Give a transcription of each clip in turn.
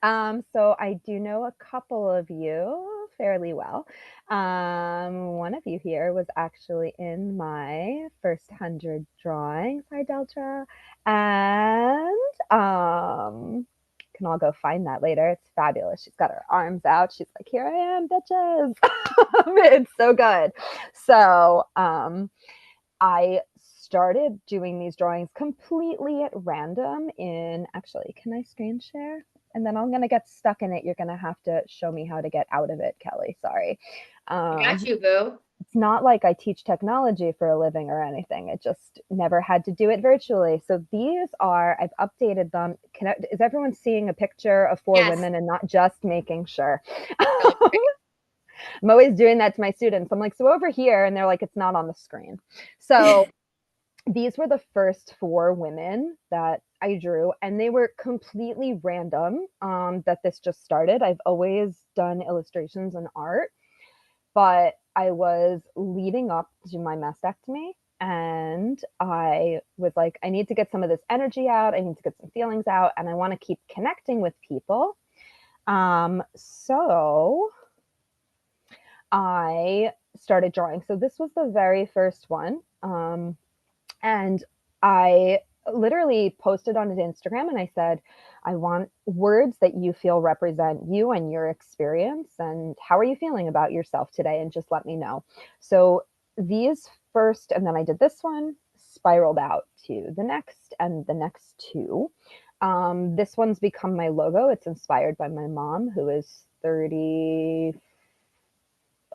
So I do know a couple of you fairly well. One of you here was actually in my first 100 drawings. Hi, Deltra. And can all go find that later. It's fabulous. She's got her arms out. She's like, here I am, bitches. It's so good. So I started doing these drawings completely at random in actually, can I screen share? And then I'm going to get stuck in it. You're going to have to show me how to get out of it, Kelly. Sorry. I got Um, you, boo. it's not like I teach technology for a living or anything. It just never had to do it virtually. So these are, I've updated them. Is everyone seeing a picture of four Yes. women and not just making sure? Really great. I'm always doing that to my students. I'm like, so over here, and they're like, it's not on the screen. So these were the first four women that I drew, and they were completely random that this just started. I've always done illustrations and art, but I was leading up to my mastectomy, and I was like, I need to get some of this energy out. I need to get some feelings out, and I want to keep connecting with people. So I started drawing. So this was the very first one. And I literally posted on his Instagram and I said, I want words that you feel represent you and your experience. And how are you feeling about yourself today? And just let me know. So these first, and then I did this one, spiraled out to the next and the next two. This one's become my logo. It's inspired by my mom, who is 30,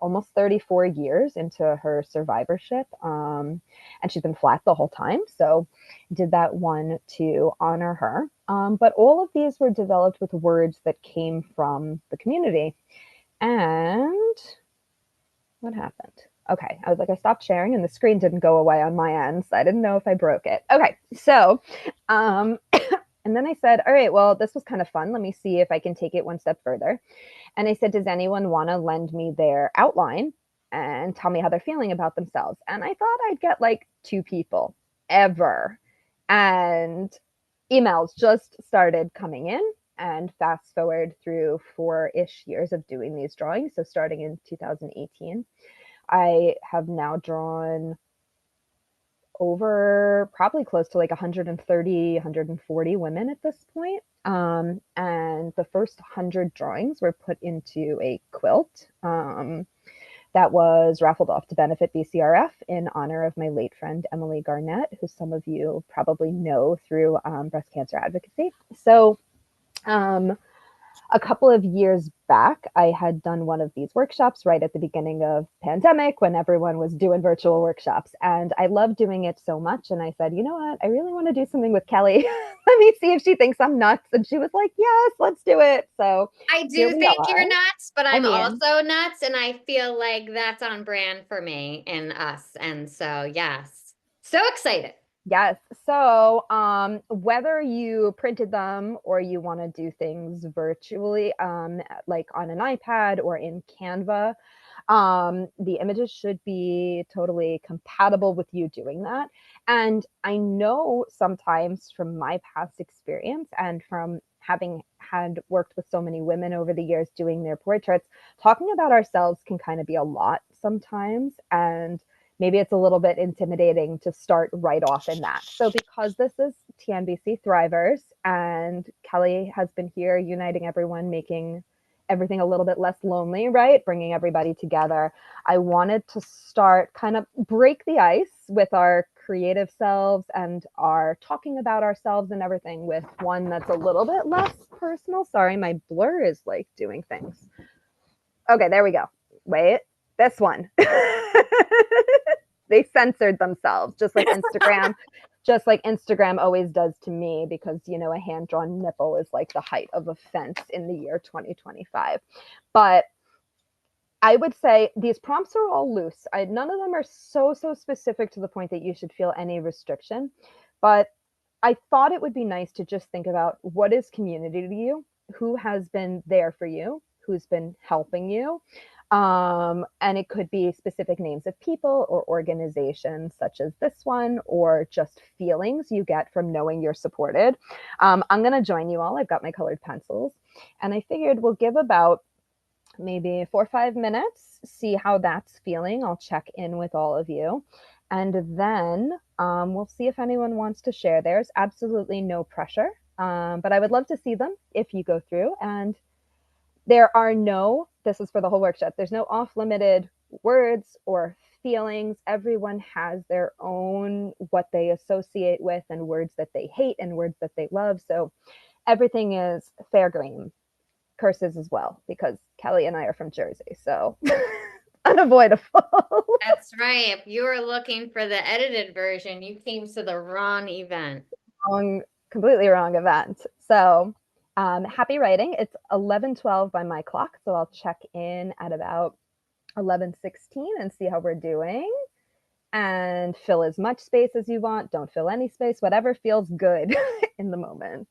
almost 34 years into her survivorship. And she's been flat the whole time. So did that one to honor her. But all of these were developed with words that came from the community. And what happened? Okay, I was like, I stopped sharing and the screen didn't go away on my end. So I didn't know if I broke it. Okay, so and then I said, all right, well, this was kind of fun. Let me see if I can take it one step further. And I said, does anyone want to lend me their outline and tell me how they're feeling about themselves? And I thought I'd get like two people ever. And emails just started coming in. And fast forward through 4-ish years of doing these drawings. So starting in 2018, I have now drawn over probably close to like 130, 140 women at this point. And the first 100 drawings were put into a quilt that was raffled off to benefit BCRF in honor of my late friend Emily Garnett, who some of you probably know through breast cancer advocacy. So um, a couple of years back, I had done one of these workshops right at the beginning of pandemic when everyone was doing virtual workshops. And I loved doing it so much. And I said, you know what? I really want to do something with Kelly. Let me see if she thinks I'm nuts. And she was like, yes, let's do it. So I here do we think are. you're nuts, but I I'm mean, also nuts, and I feel like that's on brand for me and us. And so, yes, so excited. yes. So, whether you printed them or you want to do things virtually, like on an iPad or in Canva, the images should be totally compatible with you doing that. And I know sometimes from my past experience and from having had worked with so many women over the years doing their portraits, talking about ourselves can kind of be a lot sometimes. And maybe it's a little bit intimidating to start right off in that. So, because this is TNBC Thrivers and Kelly has been here uniting everyone, making everything a little bit less lonely, right? Bringing everybody together. I wanted to start kind of break the ice with our creative selves and our talking about ourselves and everything with one that's a little bit less personal. Sorry, my blur is like doing things. Okay, there we go. Wait, this one. They censored themselves, just like Instagram always does to me, because a hand drawn nipple is like the height of offense in the year 2025. But I would say these prompts are all loose. None of them are so specific to the point that you should feel any restriction. But I thought it would be nice to just think about, what is community to you? Who has been there for you? Who's been helping you? And it could be specific names of people or organizations, such as this one, or just feelings you get from knowing you're supported. I'm going to join you all. I've got my colored pencils. And I figured we'll give about maybe 4 or 5 minutes, see how that's feeling. I'll check in with all of you. And then we'll see if anyone wants to share theirs. Absolutely no pressure. But I would love to see them if you go through. And there are no, this is for the whole workshop, there's no off limited words or feelings. Everyone has their own, what they associate with, and words that they hate and words that they love. So everything is fair game. Curses as well, because Kelly and I are from Jersey. So unavoidable. That's right. If you were looking for the edited version, you came to the wrong event. Wrong, completely wrong event. So happy writing. It's 11:12 by my clock. So I'll check in at about 11:16 and see how we're doing. And fill as much space as you want. Don't fill any space, whatever feels good in the moment.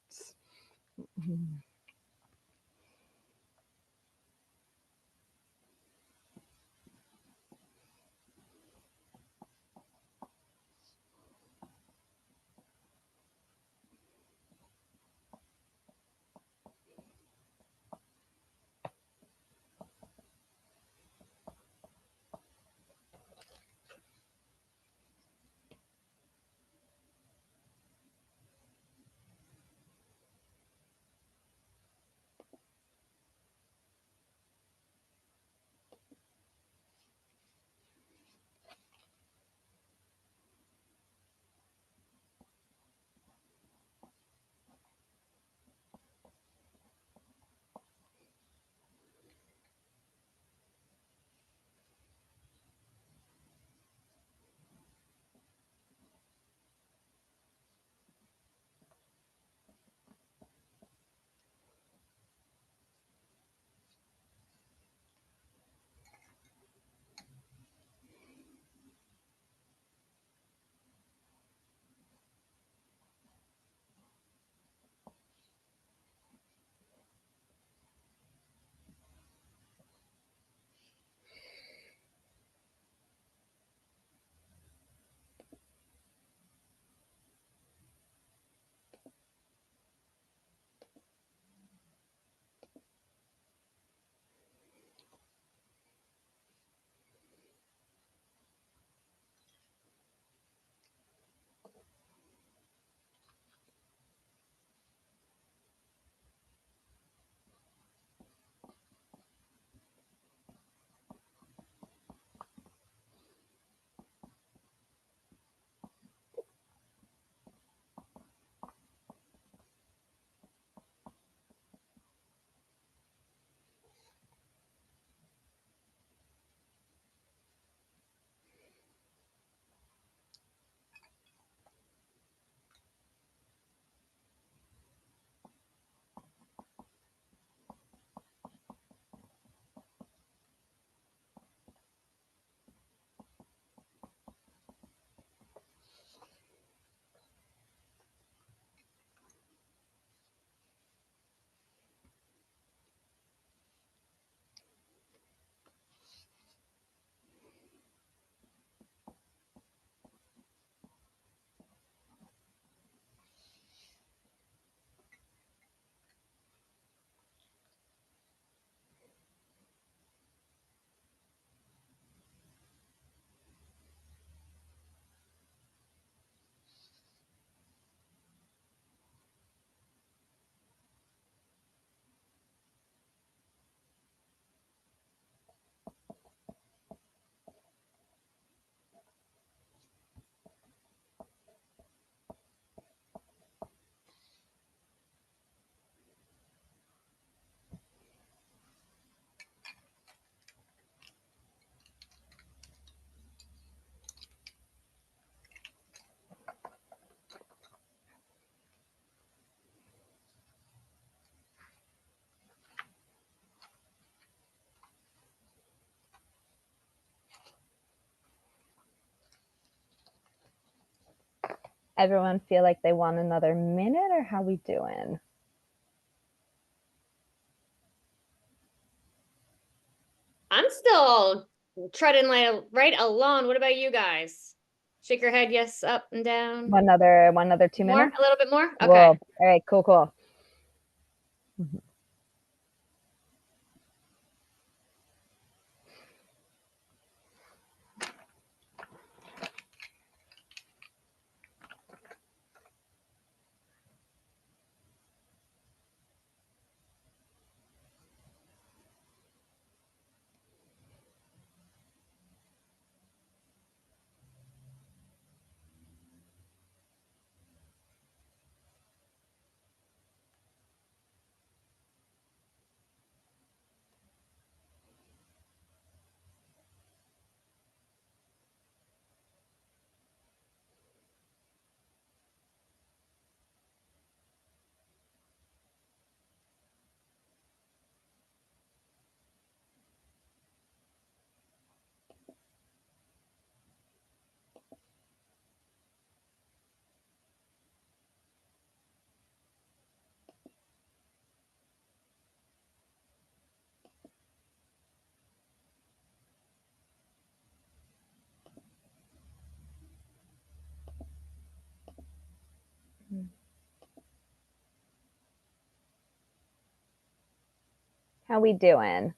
Everyone feel like they want another minute, or how we doing? I'm still treading like right along. What about you guys? Shake your head, yes, up and down. One other 2 minutes. More? A little bit more? Cool. Okay. All right, cool. Mhm. How we doing?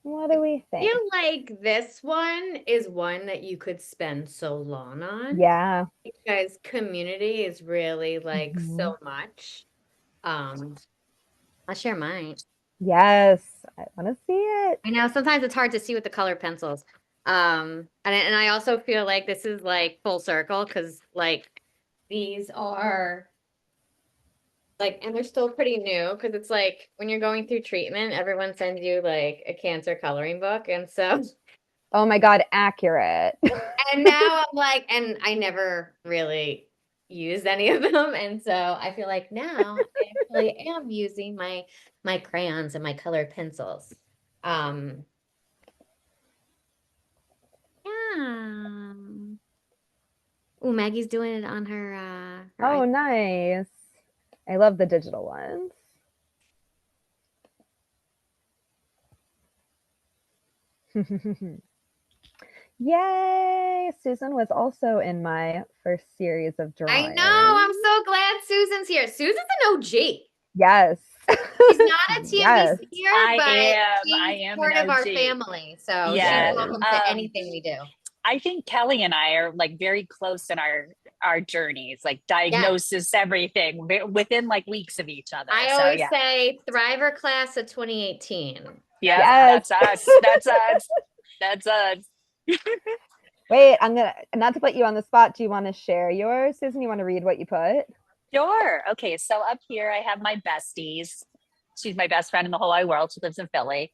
What do we Feel think? like this one is one that you could spend so long on Yeah. because community is really like Mhm. so much. Um, I'll share mine. Yes, I want to see it. I know sometimes it's hard to see with the colored pencils. And I also feel like this is like full circle because like these are like, and they're still pretty new because it's like when you're going through treatment, everyone sends you like a cancer coloring book. And so, Oh my God, accurate. and now I'm like, and I never really used any of them. And so I feel like now I actually am using my crayons and my colored pencils. Um, yeah. Oh, Maggie's doing it on her Oh, iPad. nice. I love the digital ones. Yay! Susan was also in my first series of I know. I'm drawings. so glad Susan's here. Susan's an OG. Yes. She's not a Yes. TMVCer, but I she's am an part of our OG. family. So she's Yeah. Yes. welcome to anything we do. I think Kelly and I are like very close in our journeys, like Yes. diagnosis, everything within like weeks of each other. I So always yeah. say Thriver class of 2018. Yep, That's us. Yes. that's us. That's us. That's us. Wait, I'm gonna not to put you on the spot. Do you want to share yours, Susan? You want to read what you put? Sure. Okay. So up here, I have my besties. She's my best friend in the whole wide world. She lives in Philly.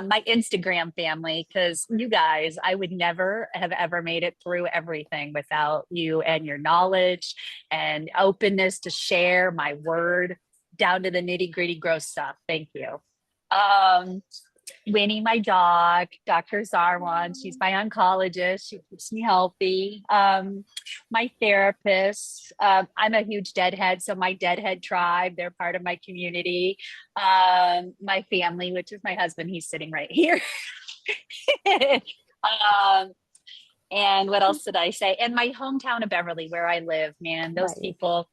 My Instagram family, because you guys, I would never have ever made it through everything without you and your knowledge and openness to share my word down to the nitty gritty gross stuff. Thank you. Um, Winnie, my dog, Dr. Zarwan, she's my oncologist. She keeps me healthy. My therapist, I'm a huge deadhead, so my deadhead tribe, they're part of my community. My family, which is my husband, he's sitting right here. um, and what else did I say? And my hometown of Beverly, where I live, man, those Nice. people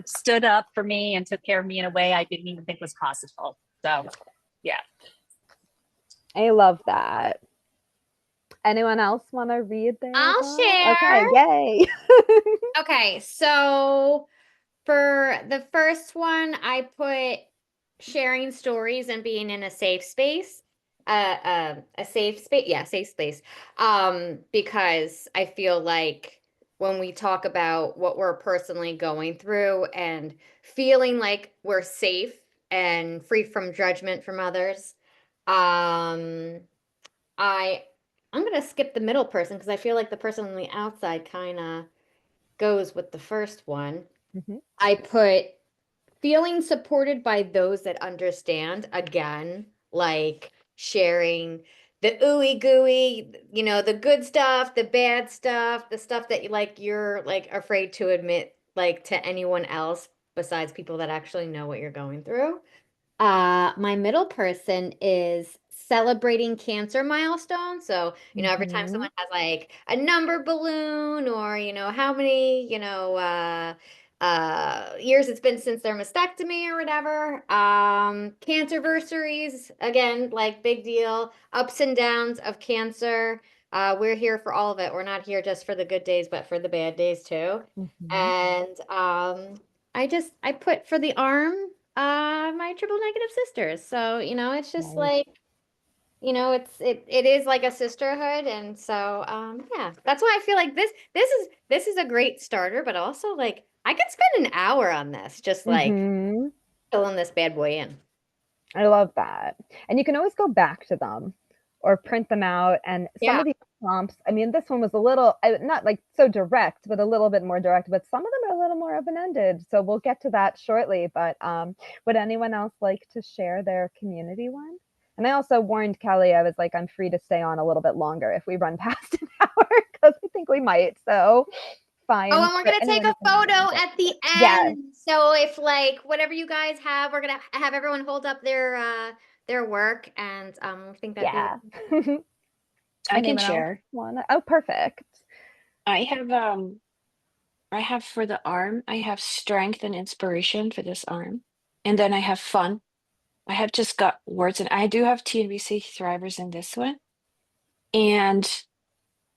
stood up for me and took care of me in a way I didn't even think was possible. So, yeah. I love that. Anyone else want to read their I'll thought? share. Okay, yay. Okay, so for the first one, I put sharing stories and being in a safe space. A safe space, yeah, safe space. Because I feel like when we talk about what we're personally going through and feeling like we're safe and free from judgment from others, um, I I'm gonna skip the middle person because I feel like the person on the outside kind of goes with the first one. Mhm. I put feeling supported by those that understand, again, like sharing the ooey gooey, the good stuff, the bad stuff, the stuff that you're like afraid to admit like to anyone else besides people that actually know what you're going through. My middle person is celebrating cancer milestones. So, every time Mm-hmm. someone has like a number balloon or, how many, years it's been since their mastectomy or whatever. Cancerversaries, again, like big deal. Ups and downs of cancer. We're here for all of it. We're not here just for the good days, but for the bad days too. Mm-hmm. And I put for the arm my triple negative sisters. So, it's just Nice. like, it is like a sisterhood. And so yeah, that's why I feel like this is a great starter, but also like I could spend an hour on this, just like Mm-hmm. filling this bad boy in. I love that. And you can always go back to them or print them out. And some Yeah. of these prompts, I mean, this one was a little, not like so direct, but a little bit more direct, but some of them are a little more open ended. So we'll get to that shortly. But would anyone else like to share their community one? And I also warned Kelly, I was like, I'm free to stay on a little bit longer if we run past an hour, because I think we might. So Oh, fine and we're for gonna take anyone who a can hang photo on. at the Yes, end. So if like whatever you guys have, we're gonna have everyone hold up their work, and I think that'd be yeah. I can Anyone else share. want to? Oh, perfect. I have for the arm, I have strength and inspiration for this arm. And then I have fun. I have just got words, and I do have TNBC thrivers in this one. And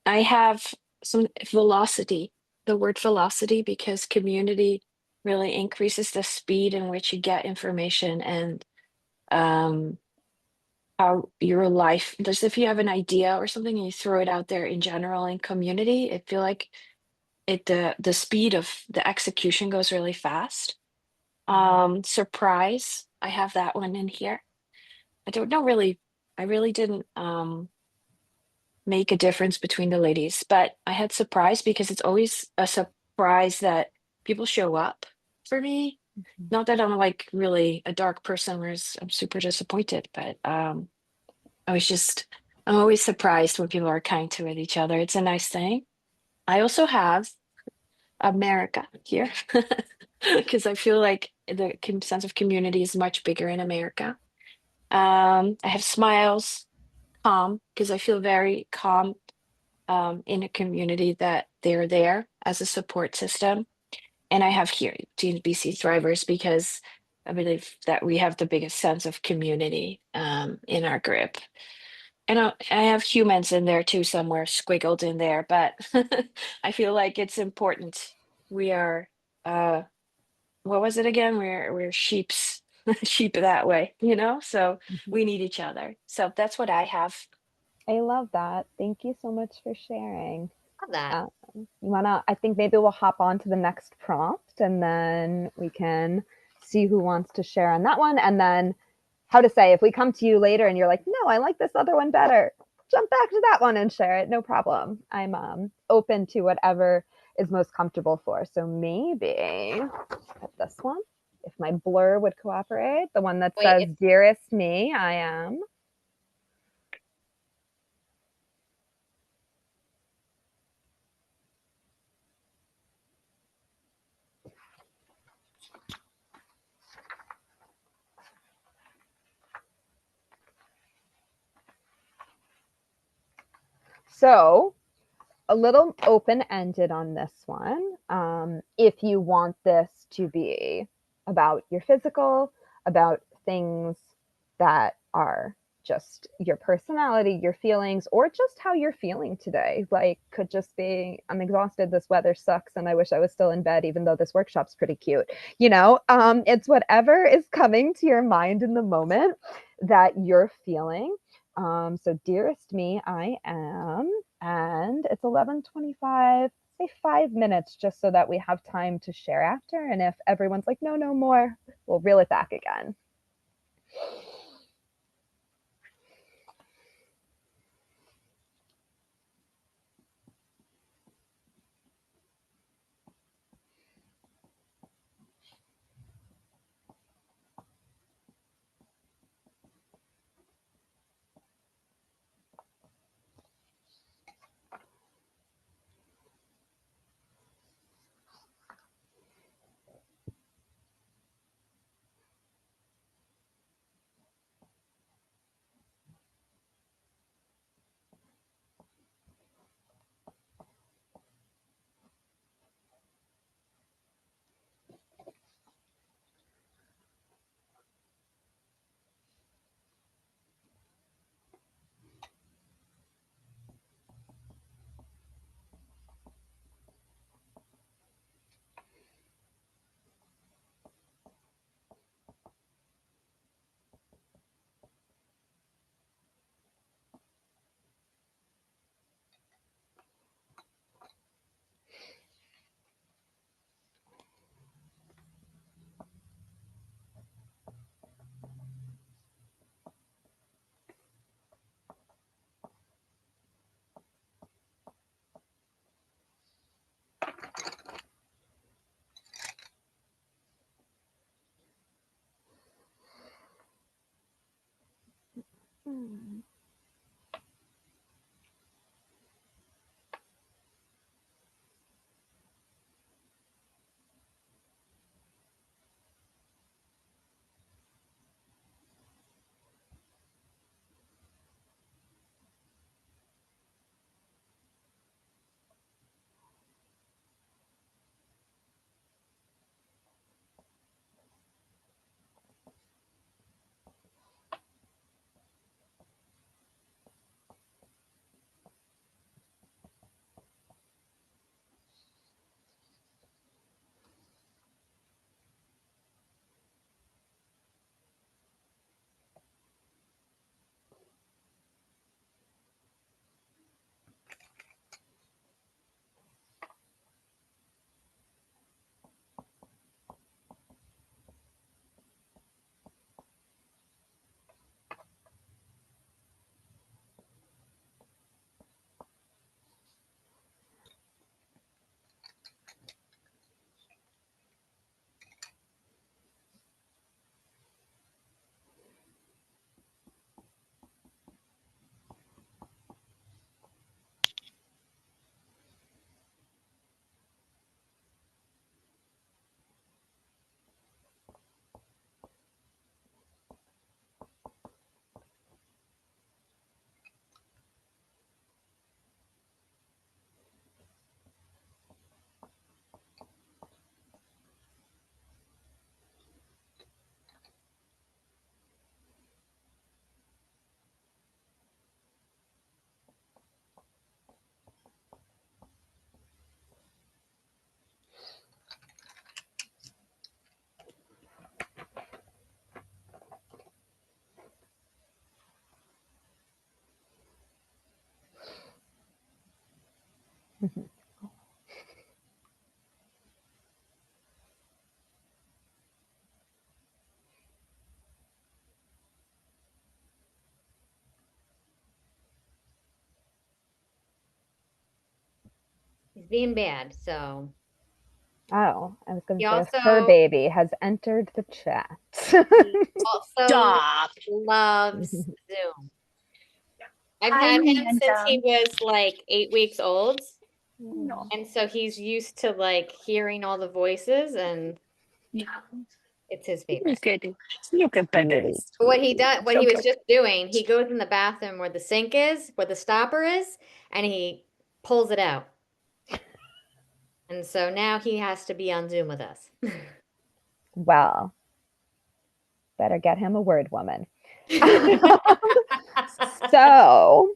I have some velocity, the word velocity, because community really increases the speed in which you get information and um how your life just if you have an idea or something and you throw it out there in general in community, I feel like the speed of the execution goes really fast. Surprise, I have that one in here. I don't know really, I really didn't make a difference between the ladies, but I had surprise because it's always a surprise that people show up for me. Not that I'm like really a dark person where I'm super disappointed, but I was just I'm always surprised when people are kind to each other. It's a nice thing. I also have America here because I feel like the sense of community is much bigger in America. I have smiles, calm, because I feel very calm in a community that they're there as a support system. And I have here GNBC Thrivers because I believe that we have the biggest sense of community in our group. And I have humans in there too, somewhere squiggled in there, but I feel like it's important. We are, uh, what was it again? We're sheeps, sheep that way, So Mhm. we need each other. So that's what I have. I love that. Thank you so much for sharing. love that. You wanna? I think maybe we'll hop on to the next prompt, and then we can see who wants to share on that one, and then how to say if we come to you later and you're like, no, I like this other one better. Jump back to that one and share it. No problem. I'm open to whatever is most comfortable for. So maybe put this one. If my blur would cooperate, the one that Wait, says "Dearest Me, I am." So a little open ended on this one. If you want this to be about your physical, about things that are just your personality, your feelings, or just how you're feeling today. Like, could just be, I'm exhausted, this weather sucks, and I wish I was still in bed, even though this workshop's pretty cute. It's whatever is coming to your mind in the moment that you're feeling. So, dearest me, I am, and it's 11:25. Say 5 minutes, just so that we have time to share after. And if everyone's like, no, no more, we'll reel it back again. He's being bad. So Oh, I was going he to say a fur also baby has entered the chat. he also Stop. loves Zoom. I've Hi, had him since Amanda. he was like 8 weeks old. No. And so he's used to like hearing all the voices and Yeah. it's his You're favorite. good. You're good, Really babies. But what he does, what So he was good. just doing, he goes in the bathroom where the sink is, where the stopper is, and he pulls it out. And so now he has to be on Zoom with us. well. Better get him a word woman. So,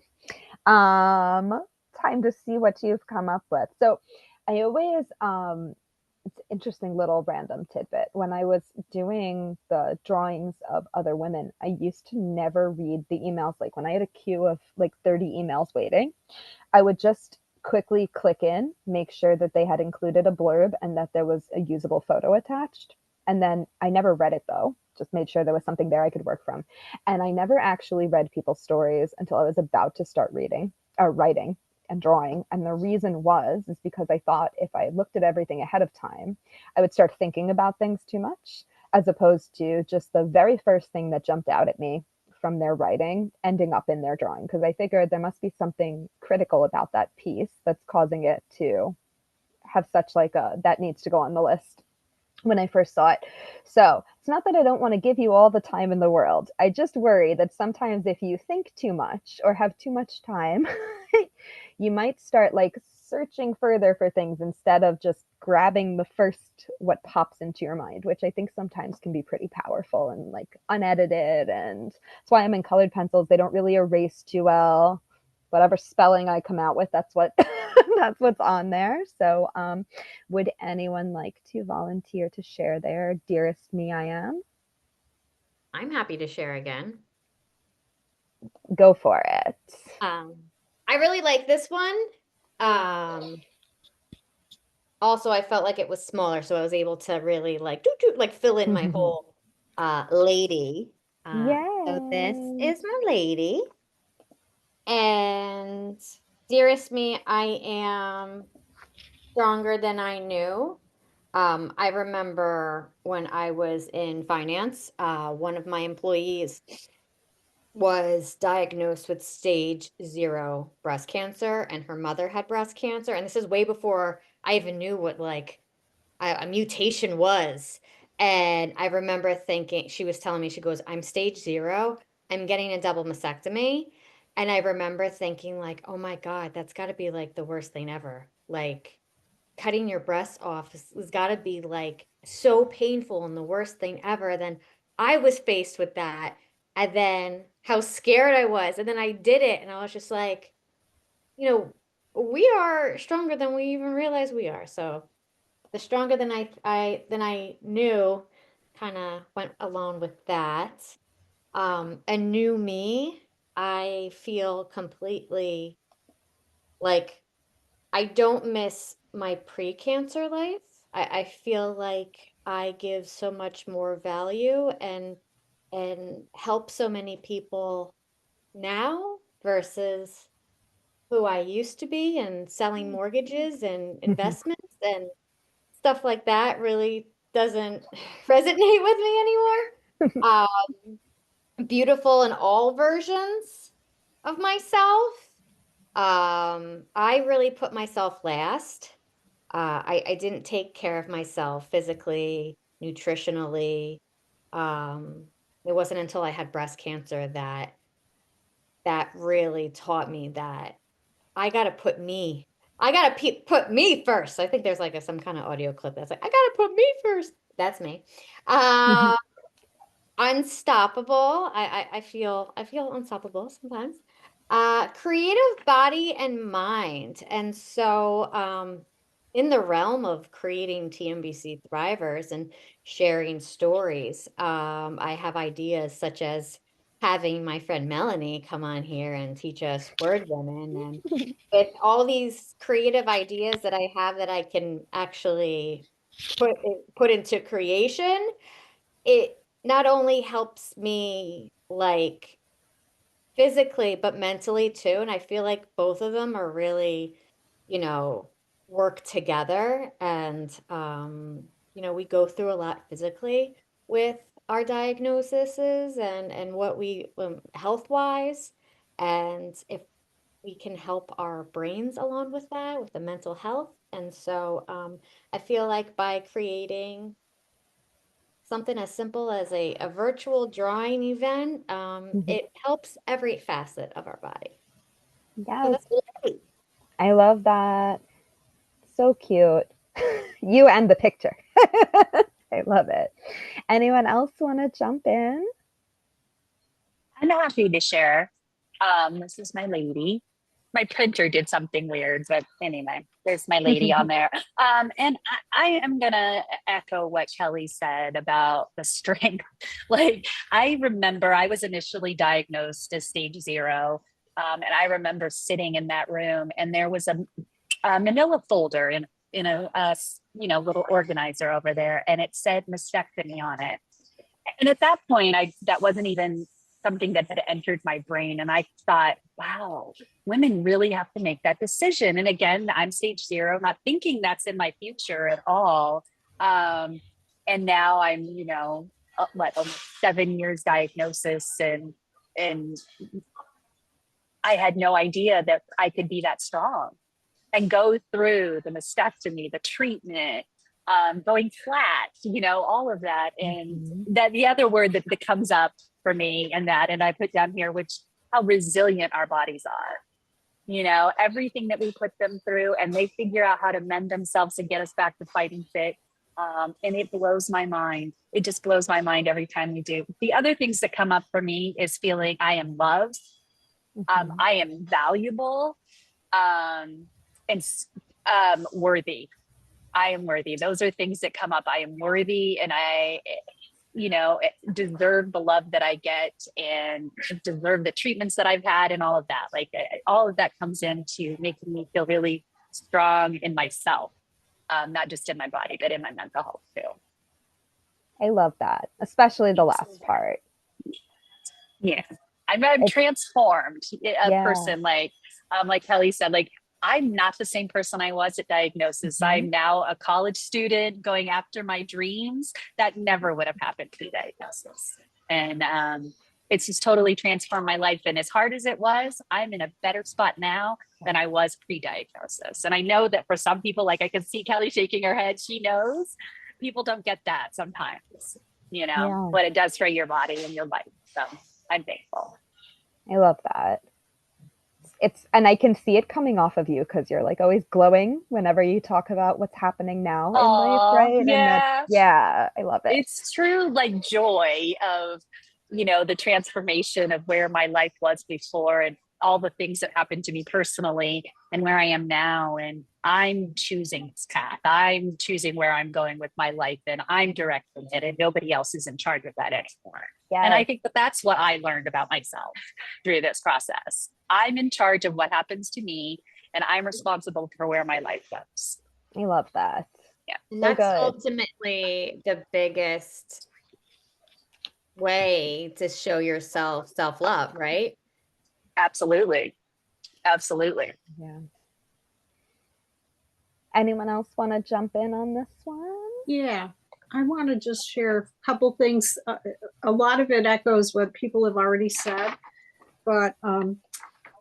um, time to see what you've come up with. So, I always it's an interesting little random tidbit. When I was doing the drawings of other women, I used to never read the emails. Like when I had a queue of like 30 emails waiting, I would just quickly click in, make sure that they had included a blurb and that there was a usable photo attached. And then I never read it though, just made sure there was something there I could work from. And I never actually read people's stories until I was about to start reading or writing and drawing. And the reason was is because I thought if I looked at everything ahead of time, I would start thinking about things too much, as opposed to just the very first thing that jumped out at me from their writing ending up in their drawing, because I figured there must be something critical about that piece that's causing it to have such like a that needs to go on the list when I first saw it. So it's not that I don't want to give you all the time in the world. I just worry that sometimes if you think too much or have too much time, you might start like searching further for things instead of just grabbing the first what pops into your mind, which I think sometimes can be pretty powerful and like unedited. And that's why I'm in colored pencils. They don't really erase too well. Whatever spelling I come out with, that's what that's what's on there. So would anyone like to volunteer to share their dearest me I am? I'm happy to share again. Go for it. Um, I really like this one. Um, Also, I felt like it was smaller, so I was able to really like like fill in my whole lady. So this Yay. is my lady. And dearest me, I am stronger than I knew. I remember when I was in finance, one of my employees was diagnosed with stage 0 breast cancer, and her mother had breast cancer. And this is way before I even knew what like a mutation was. And I remember thinking, she was telling me, she goes, I'm stage 0. I'm getting a double mastectomy. And I remember thinking, like, oh my God, that's got to be like the worst thing ever. Like, cutting your breasts off has got to be like so painful and the worst thing ever. Then I was faced with that. And then how scared I was. And then I did it. And I was just like, you know, we are stronger than we even realize we are. So the stronger than I knew kind of went along with that. A new me, I feel completely like I don't miss my pre-cancer life. I feel like I give so much more value and help so many people now versus who I used to be, and selling mortgages and investments and stuff like that really doesn't resonate with me anymore. Beautiful in all versions of myself. I really put myself last. I didn't take care of myself physically, nutritionally. Um, it wasn't until I had breast cancer that really taught me that I gotta put me, I gotta put me first. I think there's like some kind of audio clip that's like, I gotta put me first. That's me. Uh, Unstoppable. I feel unstoppable sometimes. Creative body and mind. And so in the realm of creating TMBC Thrivers and sharing stories, I have ideas such as having my friend Melanie come on here and teach us word women, and with all these creative ideas that I have that I can actually put into creation, it not only helps me like physically but mentally too, and I feel like both of them are really, you know, work together. And we go through a lot physically with our diagnoses and what we health wise, and if we can help our brains along with that, with the mental health. And so I feel like by creating something as simple as a virtual drawing event, it helps every facet of our body. So Yes, that's great. I love that. So cute. You and the picture. I love it. Anyone else want to jump in? I'm happy to share. This is my lady. My printer did something weird, but anyway, there's my lady on there. And I am gonna echo what Kelly said about the strength. Like, I remember I was initially diagnosed as stage 0. And I remember sitting in that room, and there was a manila folder in a little organizer over there, and it said mastectomy on it. And at that point, that wasn't even something that had entered my brain. And I thought, wow, women really have to make that decision. And again, I'm stage 0, not thinking that's in my future at all. And now I'm, almost 7 years diagnosis, and I had no idea that I could be that strong and go through the mastectomy, the treatment, going flat, all of that. And that the other word that comes up for me and I put down here, which how resilient our bodies are. Everything that we put them through, and they figure out how to mend themselves and get us back to fighting fit. And it blows my mind. It just blows my mind every time we do. The other things that come up for me is feeling I am loved. I am valuable. And worthy. I am worthy. Those are things that come up. I am worthy, and I, deserve the love that I get, and deserve the treatments that I've had, and all of that. Like, all of that comes into making me feel really strong in myself, not just in my body, but in my mental health too. I love that, especially the last part. Yeah, I'm transformed a Yeah. person. Like Kelly said, like, I'm not the same person I was at diagnosis. I'm now a college student going after my dreams. That never would have happened pre-diagnosis. And it's just totally transformed my life. And as hard as it was, I'm in a better spot now than I was pre-diagnosis. And I know that for some people, like, I can see Kelly shaking her head, she knows people don't get that sometimes, what it does for your body and your life. So I'm thankful. I love that. And I can see it coming off of you, because you're like always glowing whenever you talk about what's happening now in life, right? Yeah. Yeah, I love it. It's true, like, joy of, the transformation of where my life was before, and all the things that happened to me personally, and where I am now. And I'm choosing this path. I'm choosing where I'm going with my life, and I'm directing it, and nobody else is in charge of that anymore. Yes. And I think that that's what I learned about myself through this process. I'm in charge of what happens to me, and I'm responsible for where my life goes. I love that. Yeah. And that's ultimately the biggest way to show yourself self-love, right? Absolutely. Absolutely. Yeah. Anyone else want to jump in on this one? Yeah, I want to just share a couple things. A lot of it echoes what people have already said, but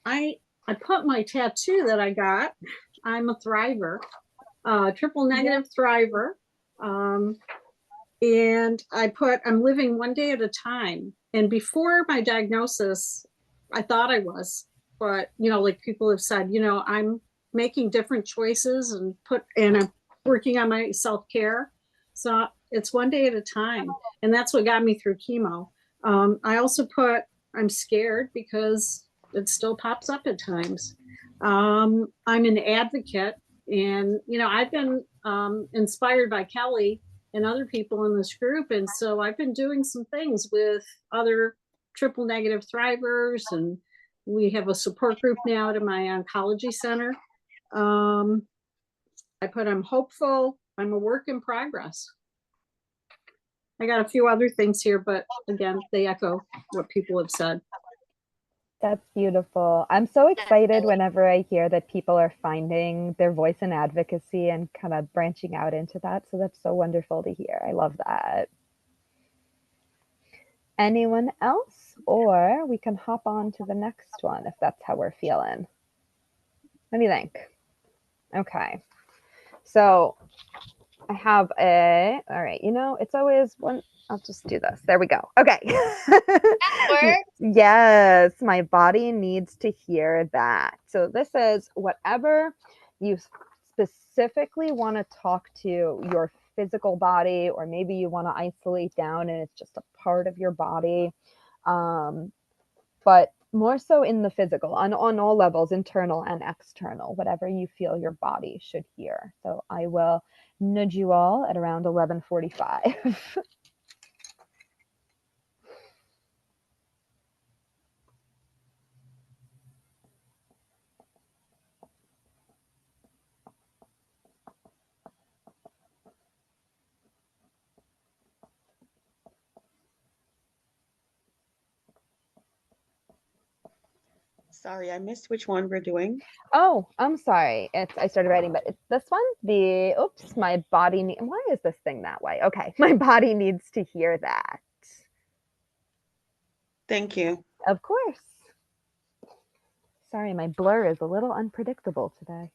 I put my tattoo that I got. I'm a thriver, triple negative thriver. And I put, I'm living one day at a time. And before my diagnosis, I thought I was, but like people have said, I'm making different choices and I'm working on my self-care. So it's one day at a time. And that's what got me through chemo. I also put, I'm scared because it still pops up at times. I'm an advocate, and I've been inspired by Kelly and other people in this group, and so I've been doing some things with other triple negative thrivers, and we have a support group now to my oncology center. I put I'm hopeful. I'm a work in progress. I got a few other things here, but again, they echo what people have said. That's beautiful. I'm so excited whenever I hear that people are finding their voice in advocacy and kind of branching out into that. So that's so wonderful to hear. I love that. Anyone else? Or we can hop on to the next one if that's how we're feeling. What do you think? Okay. So I have all right, it's always one. I'll just do this. There we go. Okay. Yes, my body needs to hear that. So this is whatever you specifically want to talk to your physical body, or maybe you want to isolate down and it's just a part of your body. But more so in the physical, on all levels, internal and external, whatever you feel your body should hear. So I will nudge you all at around 11:45. Sorry, I missed which one we're doing. Oh, I'm sorry. I started writing, but it's this one. My body. Why is this thing that way? Okay, my body needs to hear that. Thank you. Of course. Sorry, my blur is a little unpredictable today.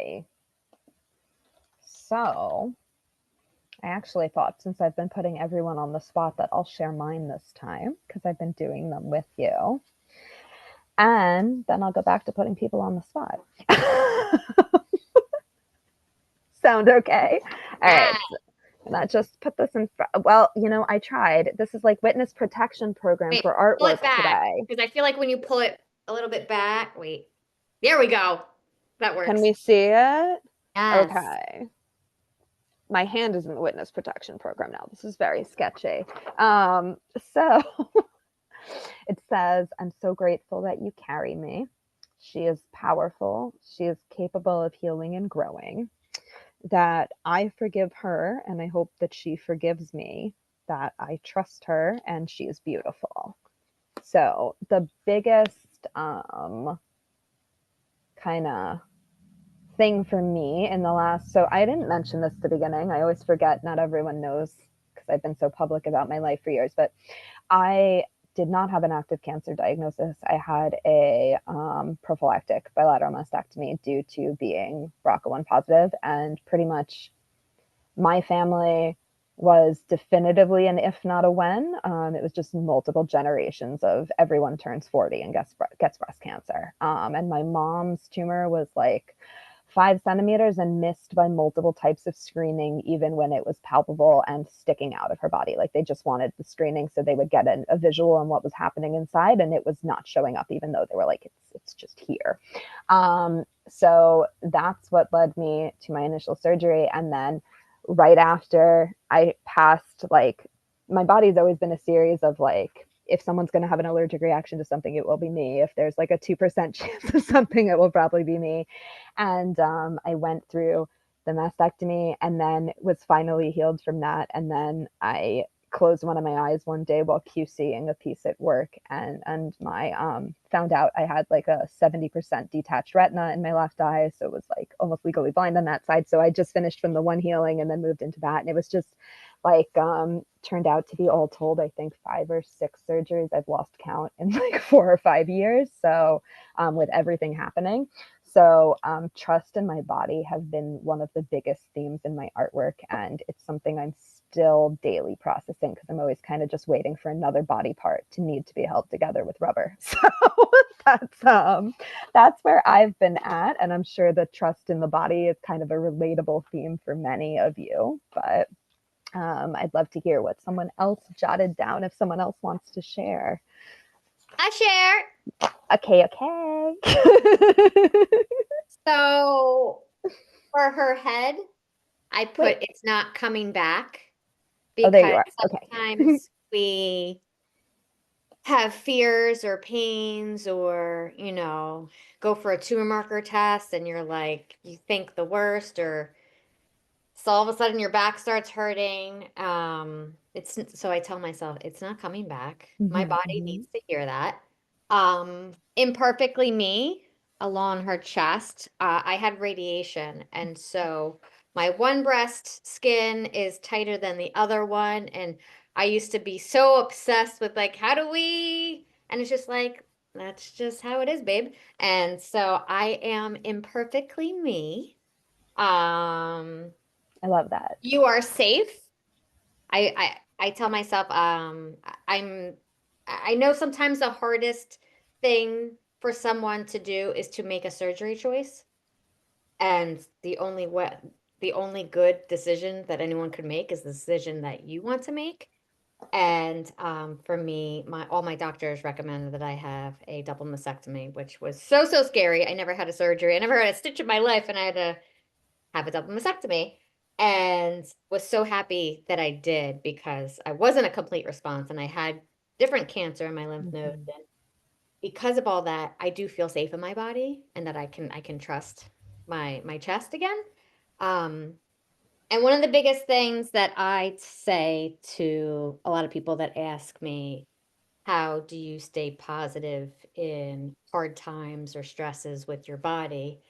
Okay. So I actually thought, since I've been putting everyone on the spot, that I'll share mine this time because I've been doing them with you. And then I'll go back to putting people on the spot. Sound okay? All Yeah. right. Not just put this in. Well, I tried. This is like witness protection program Wait, for pull artwork it back today. because I feel like when you pull it a little bit back, wait, there we go. That Can works. we see it? Yes. Okay. My hand is in the witness protection program now. This is very sketchy. So it says, I'm so grateful that you carry me. She is powerful. She is capable of healing and growing. That I forgive her and I hope that she forgives me. That I trust her and she is beautiful. So the biggest kind of thing for me in the last, so I didn't mention this at the beginning. I always forget, not everyone knows because I've been so public about my life for years, but I did not have an active cancer diagnosis. I had a prophylactic bilateral mastectomy due to being BRCA1 positive, and pretty much my family was definitively an if not a when. It was just multiple generations of everyone turns 40 and gets breast cancer. And my mom's tumor was like 5 centimeters and missed by multiple types of screening, even when it was palpable and sticking out of her body. Like they just wanted the screening so they would get a visual on what was happening inside, and it was not showing up, even though they were like, it's just here. So that's what led me to my initial surgery. And then right after I passed, like, my body's always been a series of like, if someone's going to have an allergic reaction to something, it will be me. If there's like a 2% chance of something, it will probably be me. And I went through the mastectomy and then was finally healed from that. And then I closed one of my eyes one day while QCing a piece at work, and my found out I had like a 70% detached retina in my left eye, so it was like almost legally blind on that side. So I just finished from the one healing and then moved into that, and it was just like turned out to be, all told, I think 5 or 6 surgeries. I've lost count in like 4 or 5 years, so with everything happening. So trust in my body have been one of the biggest themes in my artwork, and it's something I'm still daily processing because I'm always kind of just waiting for another body part to need to be held together with rubber. So that's where I've been at, and I'm sure the trust in the body is kind of a relatable theme for many of you. But I'd love to hear what someone else jotted down if someone else wants to share. I share. Okay. So for her head, I put Wait. it's not coming back Oh, there you because are. Okay. sometimes we have fears or pains or, go for a tumor marker test and you're like, you think the worst, or so all of a sudden your back starts hurting. It's so I tell myself it's not coming back. My body needs to hear that. Imperfectly me, along her chest, I had radiation, and so my one breast skin is tighter than the other one, and I used to be so obsessed with like, how do we? And it's just like, that's just how it is, babe. And so I am imperfectly me. I love that. You are safe. I tell myself, I know sometimes the hardest thing for someone to do is to make a surgery choice. And the only good decision that anyone could make is the decision that you want to make. And for me, all my doctors recommended that I have a double mastectomy, which was so scary. I never had a surgery. I never had a stitch in my life, and I had to have a double mastectomy, and was so happy that I did because I wasn't a complete response and I had different cancer in my lymph nodes. And because of all that, I do feel safe in my body and that I can trust my chest again. Um, and one of the biggest things that I say to a lot of people that ask me, how do you stay positive in hard times or stresses with your body?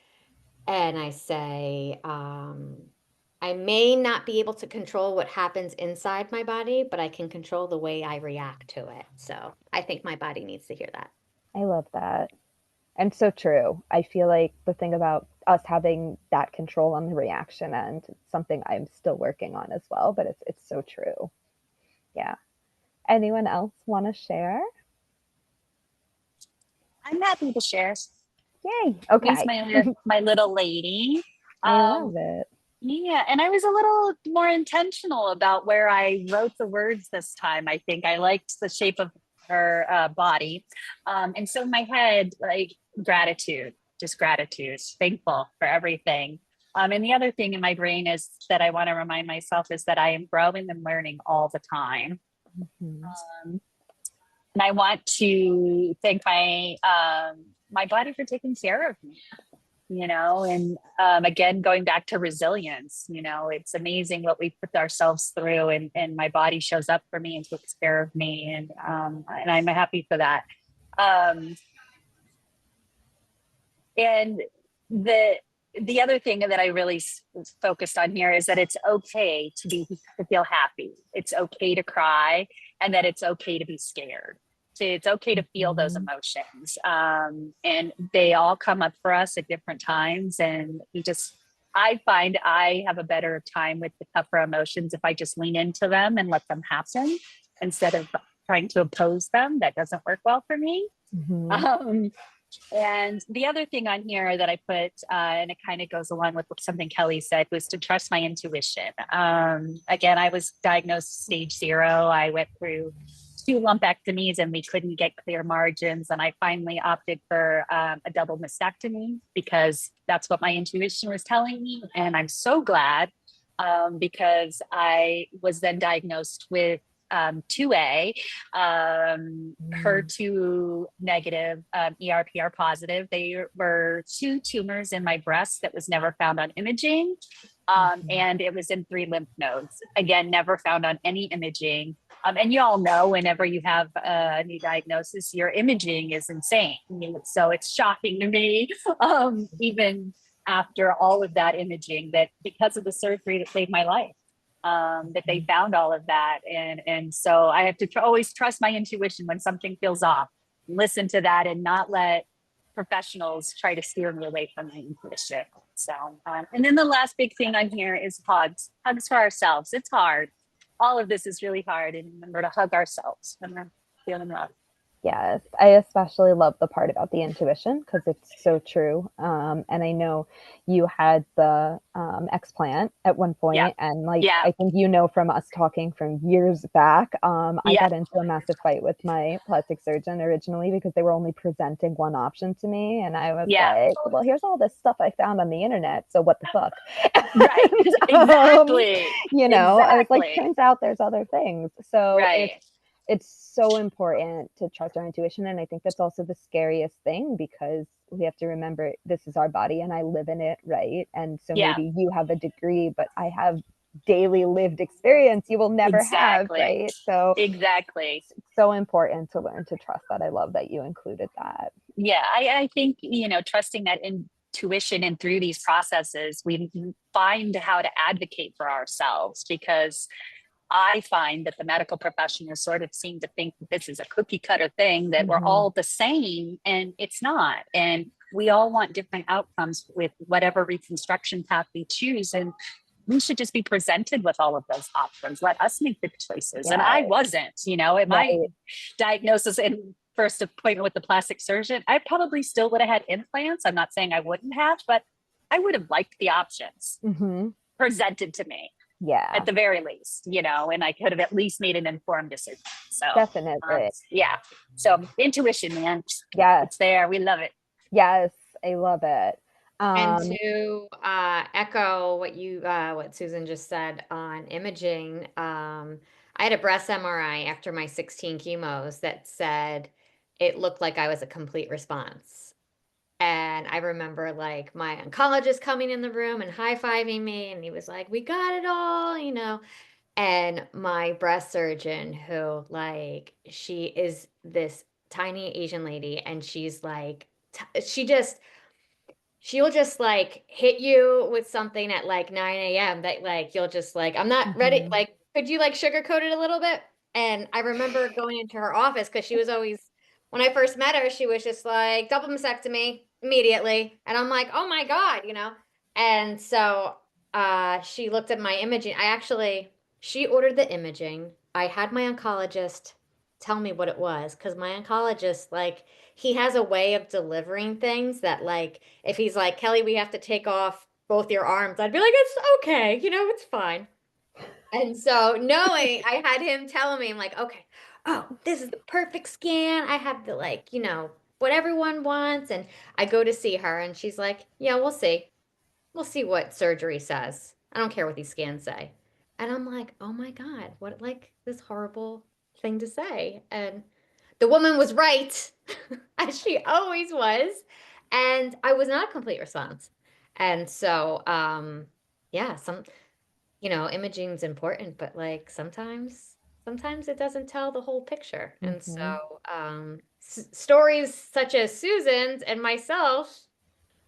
And I say, I may not be able to control what happens inside my body, but I can control the way I react to it. So I think my body needs to hear that. I love that. And so true. I feel like the thing about us having that control on the reaction end, it's something I'm still working on as well, but it's so true. Yeah. Anyone else want to share? I'm happy to share. Yay. He's Okay. my little lady. I Um, love it. yeah, and I was a little more intentional about where I wrote the words this time. I think I liked the shape of her body. And so in my head, like gratitude, just gratitude, thankful for everything. And the other thing in my brain is that I want to remind myself is that I am growing and learning all the time. Mhm. Um, and I want to thank my body for taking care of me, and again, going back to resilience, it's amazing what we put ourselves through, and my body shows up for me and takes care of me, and I'm happy for that. Um, and the other thing that I really focused on here is that it's okay to feel happy. It's okay to cry, and that it's okay to be scared. So it's okay to feel those Mhm. emotions, and they all come up for us at different times. And I find I have a better time with the tougher emotions if I just lean into them and let them happen instead of trying to oppose them. That doesn't work well for me. Mhm. Um, and the other thing on here that I put, and it kind of goes along with something Kelly said, was to trust my intuition. Again, I was diagnosed stage 0. I went through 2 lumpectomies and we couldn't get clear margins. And I finally opted for a double mastectomy because that's what my intuition was telling me. And I'm so glad because I was then diagnosed with 2A, HER2 negative, ERPR positive. They were 2 tumors in my breast that was never found on imaging. And it was in 3 lymph nodes. Again, never found on any imaging. And you all know whenever you have a new diagnosis, your imaging is insane. So it's shocking to me, even after all of that imaging, that because of the surgery that saved my life, that they found all of that. And so I have to always trust my intuition when something feels off, listen to that and not let professionals try to steer me away from my intuition. So, and then the last big thing on here is hugs for ourselves. It's hard. All of this is really hard, and remember to hug ourselves when we're feeling rough. Yes, I especially love the part about the intuition because it's so true. And I know you had the explant at one Yeah. point, and like Yeah. I think from us talking from years back, I Yeah. got into a massive fight with my plastic surgeon originally because they were only presenting one option to me, and I was Yeah. like, "Well, here's all this stuff I found on the internet, so what the fuck?" Right. And, Exactly. I was like, Exactly. "Turns out there's other things." So Right. it's so important to trust our intuition, and I think that's also the scariest thing because we have to remember this is our body and I live in it, right? And so Yeah. maybe you have a degree but I have daily lived experience you will never have, Exactly. right? So Exactly. it's so important to learn to trust that. I love that you included that. Yeah, I think, trusting that intuition, and through these processes, we find how to advocate for ourselves, because I find that the medical profession sort of seem to think that this is a cookie cutter thing, that we're Mhm. all the same, and it's not. And we all want different outcomes with whatever reconstruction path we choose. And we should just be presented with all of those options. Let us make the choices. And Yeah, I wasn't, at my right. diagnosis and first appointment with the plastic surgeon, I probably still would have had implants. I'm not saying I wouldn't have, but I would have liked the options Hmm. presented to me Yeah, at the very least, and I could have at least made an informed decision. So, definitely. yeah. So intuition, man, Yes, it's there. We love it. yes, I love it. And um to echo what Susan just said on imaging, I had a breast MRI after my 16 chemos that said it looked like I was a complete response. And I remember like my oncologist coming in the room and high-fiving me, and he was like, "We got it all." And my breast surgeon, who like she is this tiny Asian lady, and she's like, she'll just like hit you with something at like 9 a.m. that like you'll just like, I'm not ready. mhm. Like, could you like sugarcoat it a little bit? And I remember going into her office because she was always when I first met her, she was just like, double mastectomy immediately. And I'm like, oh my God, you know? And so she looked at my imaging. She ordered the imaging. I had my oncologist tell me what it was because my oncologist, like, he has a way of delivering things that, like, if he's like, Kelly, we have to take off both your arms, I'd be like, it's okay, you know, it's fine. And so knowing I had him telling me, I'm like, okay, oh, this is the perfect scan. I have the, like, you know, what everyone wants. And I go to see her and she's like, yeah, we'll see. We'll see what surgery says. I don't care what these scans say. And I'm like, oh my God, what, like, this horrible thing to say. And the woman was right, as she always was. And I was not a complete response. And so, yeah, you know, imaging's important, but like sometimes it doesn't tell the whole picture. And so, stories such as Susan's and myself,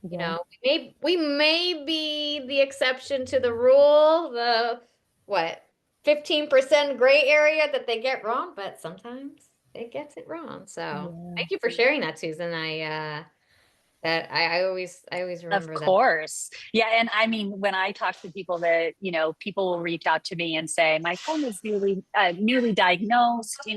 you Yeah. know, we may be the exception to the rule, the what, 15% gray area that they get wrong, but sometimes it gets it wrong. So Yeah. thank you for sharing that, Susan. I always Of remember that. course. Yeah. And I mean, when I talk to people that, people will reach out to me and say, my son is newly diagnosed,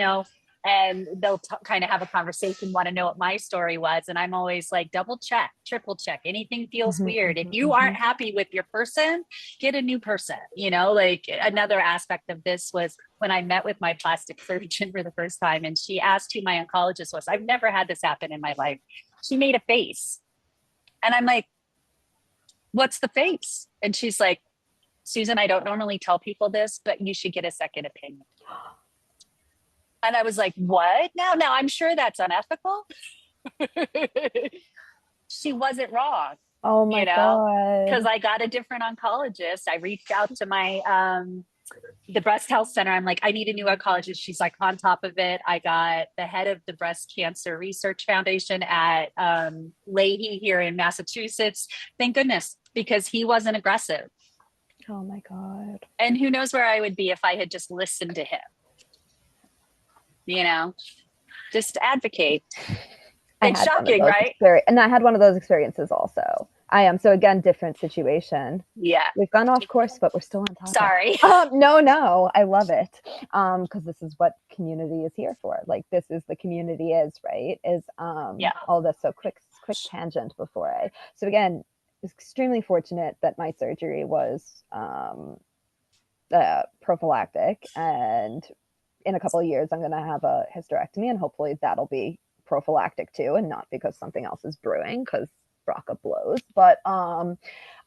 and they'll kind of have a conversation, want to know what my story was. And I'm always like, double check, triple check. Anything feels weird. If you aren't happy with your person, get a new person. Like another aspect of this was when I met with my plastic surgeon for the first time, and she asked who my oncologist was. I've never had this happen in my life. She made a face. And I'm like, what's the face? And she's like, Susan, I don't normally tell people this, but you should get a second opinion. And I was like, what? Now I'm sure that's unethical. She wasn't wrong, Oh my because God. I got a different oncologist. I reached out to the breast health center. I'm like, I need a new oncologist. She's like on top of it. I got the head of the breast cancer research foundation at Leahy here in Massachusetts. Thank goodness, because he wasn't aggressive. Oh my God. And who knows where I would be if I had just listened to him, just advocate. It's shocking, right? And I had one of those experiences also. I am. So again, different situation. Yeah. We've gone off course, but we're still on topic. Sorry. No, I love it. Because this is what community is here for. Like, this is the community right? Yeah. All this. So quick tangent before so again, extremely fortunate that my surgery was prophylactic, and in a couple of years I'm going to have a hysterectomy, and hopefully that'll be prophylactic too, and not because something else is brewing, because BRCA blows. But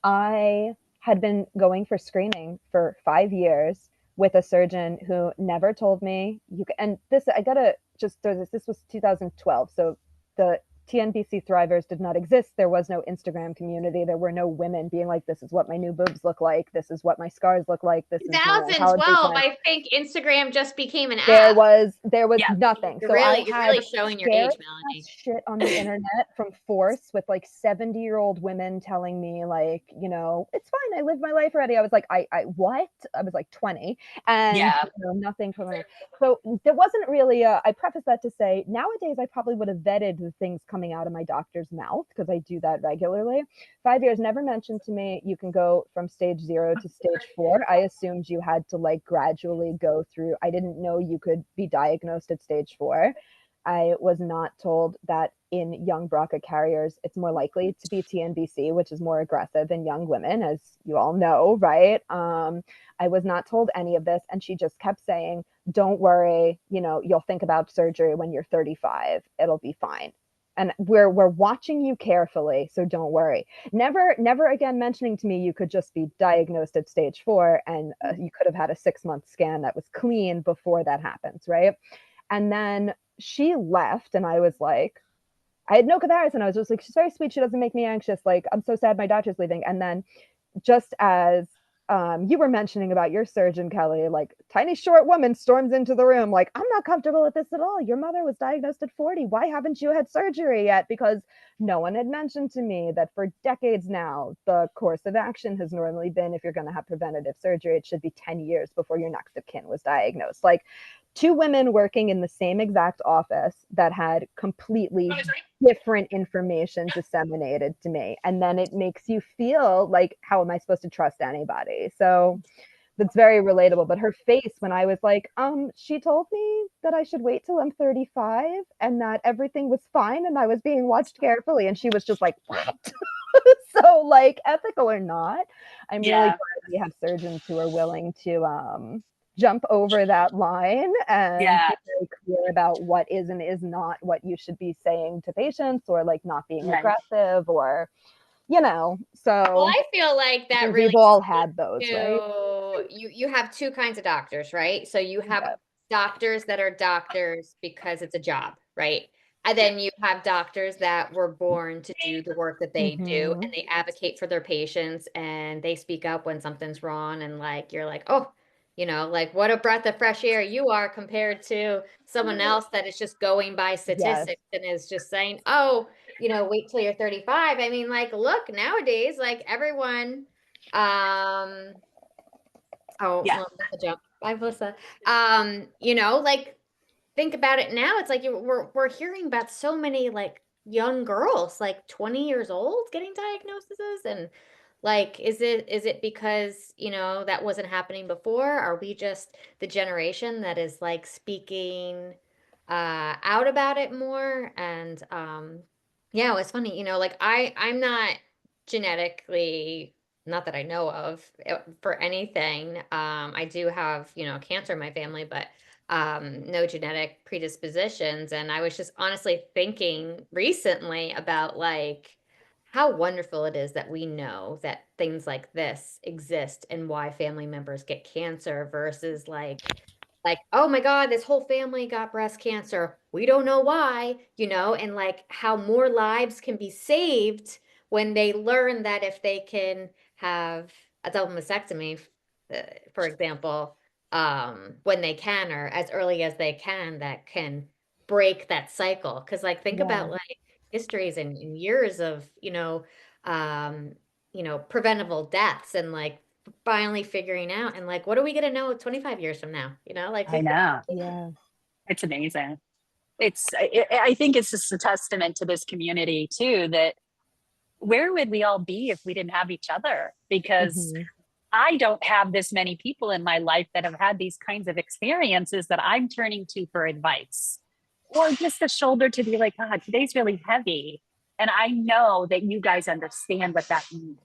I had been going for screening for 5 years with a surgeon who never told me and this, I gotta just throw this was 2012, so the TNBC thrivers did not exist. There was no Instagram community. There were no women being like, this is what my new boobs look like. This is what my scars look like. This is my oncology 2012, plan. I think Instagram just became an app. There was Yeah. nothing. You're So really I had showing your age, Melanie. shit on the internet from force with like 70-year-old women telling me like, it's fine, I lived my life already. I was like, I what? I was like 20, and nothing from it. So there wasn't really I preface that to say, nowadays I probably would have vetted the things coming out of my doctor's mouth, because I do that regularly. 5 years, never mentioned to me you can go from stage 0 to stage 4. I assumed you had to like gradually go through. I didn't know you could be diagnosed at stage 4. I was not told that in young BRCA carriers, it's more likely to be TNBC, which is more aggressive in young women, as you all know, right? I was not told any of this. And she just kept saying, don't worry, you'll think about surgery when you're 35. It'll be fine. And we're watching you carefully, so don't worry. Never again mentioning to me you could just be diagnosed at stage 4, and you could have had a 6-month scan that was clean before that happens, right? And then she left, and I was like, I had no comparison. I was just like, she's very sweet. She doesn't make me anxious. Like, I'm so sad my doctor's leaving. And then, just as you were mentioning about your surgeon, Kelly, like, tiny short woman storms into the room like, I'm not comfortable with this at all. Your mother was diagnosed at 40. Why haven't you had surgery yet? Because no one had mentioned to me that for decades now, the course of action has normally been, if you're going to have preventative surgery, it should be 10 years before your next of kin was diagnosed. Like, two women working in the same exact office that had completely different information disseminated to me. And then it makes you feel like, how am I supposed to trust anybody? So that's very relatable. But her face when I was like, she told me that I should wait till I'm 35 and that everything was fine and I was being watched carefully. And she was just like, what? So, like, ethical or not, I'm really glad we have surgeons who are willing to jump over that line and be very clear about what is and is not what you should be saying to patients, or like not being aggressive, or so Well, I feel like that really we've all had those, right? You have two kinds of doctors, right? So you have doctors that are doctors because it's a job, right? And then you have doctors that were born to do the work that they do, and they advocate for their patients, and they speak up when something's wrong, and like you're like, oh, like what a breath of fresh air you are compared to someone else that is just going by statistics and is just saying, oh, wait till you're 35. I mean, like, look, nowadays, like everyone, Melissa jump. Bye, Melissa. Like, think about it now. It's like we're hearing about so many like young girls, like 20 years old, getting diagnoses, and like, is it because that wasn't happening before? Are we just the generation that is like speaking out about it more? And yeah, it's funny, like I'm not genetically, not that I know of, for anything. I do have, cancer in my family, but no genetic predispositions. And I was just honestly thinking recently about like how wonderful it is that we know that things like this exist and why family members get cancer versus like, oh my God, this whole family got breast cancer. We don't know why, and like how more lives can be saved when they learn that if they can have a double mastectomy, for example, when they can, or as early as they can, that can break that cycle. Cause like, think about like histories and years of, preventable deaths, and like finally figuring out, and like, what are we going to know 25 years from now? Like, I know. Yeah. It's amazing. I think it's just a testament to this community too, that where would we all be if we didn't have each other? Because I don't have this many people in my life that have had these kinds of experiences that I'm turning to for advice, or just a shoulder to be like, God, today's really heavy. And I know that you guys understand what that means.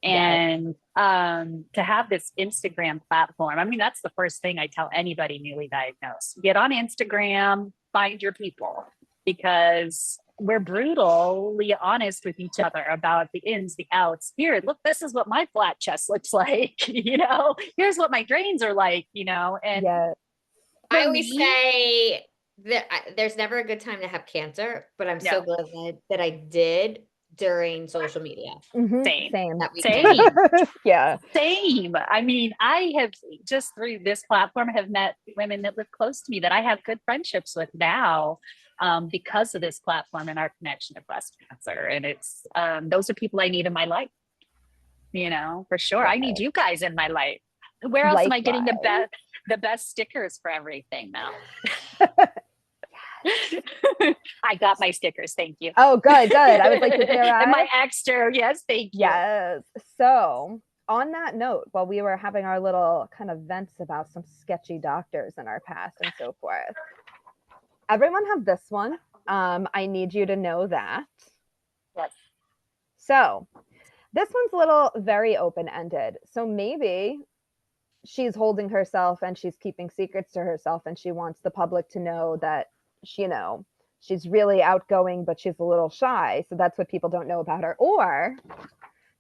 And to have this Instagram platform, I mean, that's the first thing I tell anybody newly diagnosed. Get on Instagram, find your people, because we're brutally honest with each other about the ins, the outs. Here, look, this is what my flat chest looks like. Here's what my drains are like, and I always say that there's never a good time to have cancer, but I'm so glad that I did during social media. Same. That we Yeah. Same. I mean, I have just through this platform have met women that live close to me that I have good friendships with now, because of this platform and our connection to breast cancer. And it's those are people I need in my life. For sure. I need you guys in my life. Where else am I getting the best stickers for everything now? I got my stickers. Thank you. Oh, good. I was like, did they arrive? And my extra. Yes, thank you. Yes. So on that note, while we were having our little kind of vents about some sketchy doctors in our past and so forth, everyone have this one. I need you to know that. Yes. So this one's a little very open-ended. So maybe she's holding herself and she's keeping secrets to herself, and she wants the public to know that she's really outgoing, but she's a little shy. So that's what people don't know about her. Or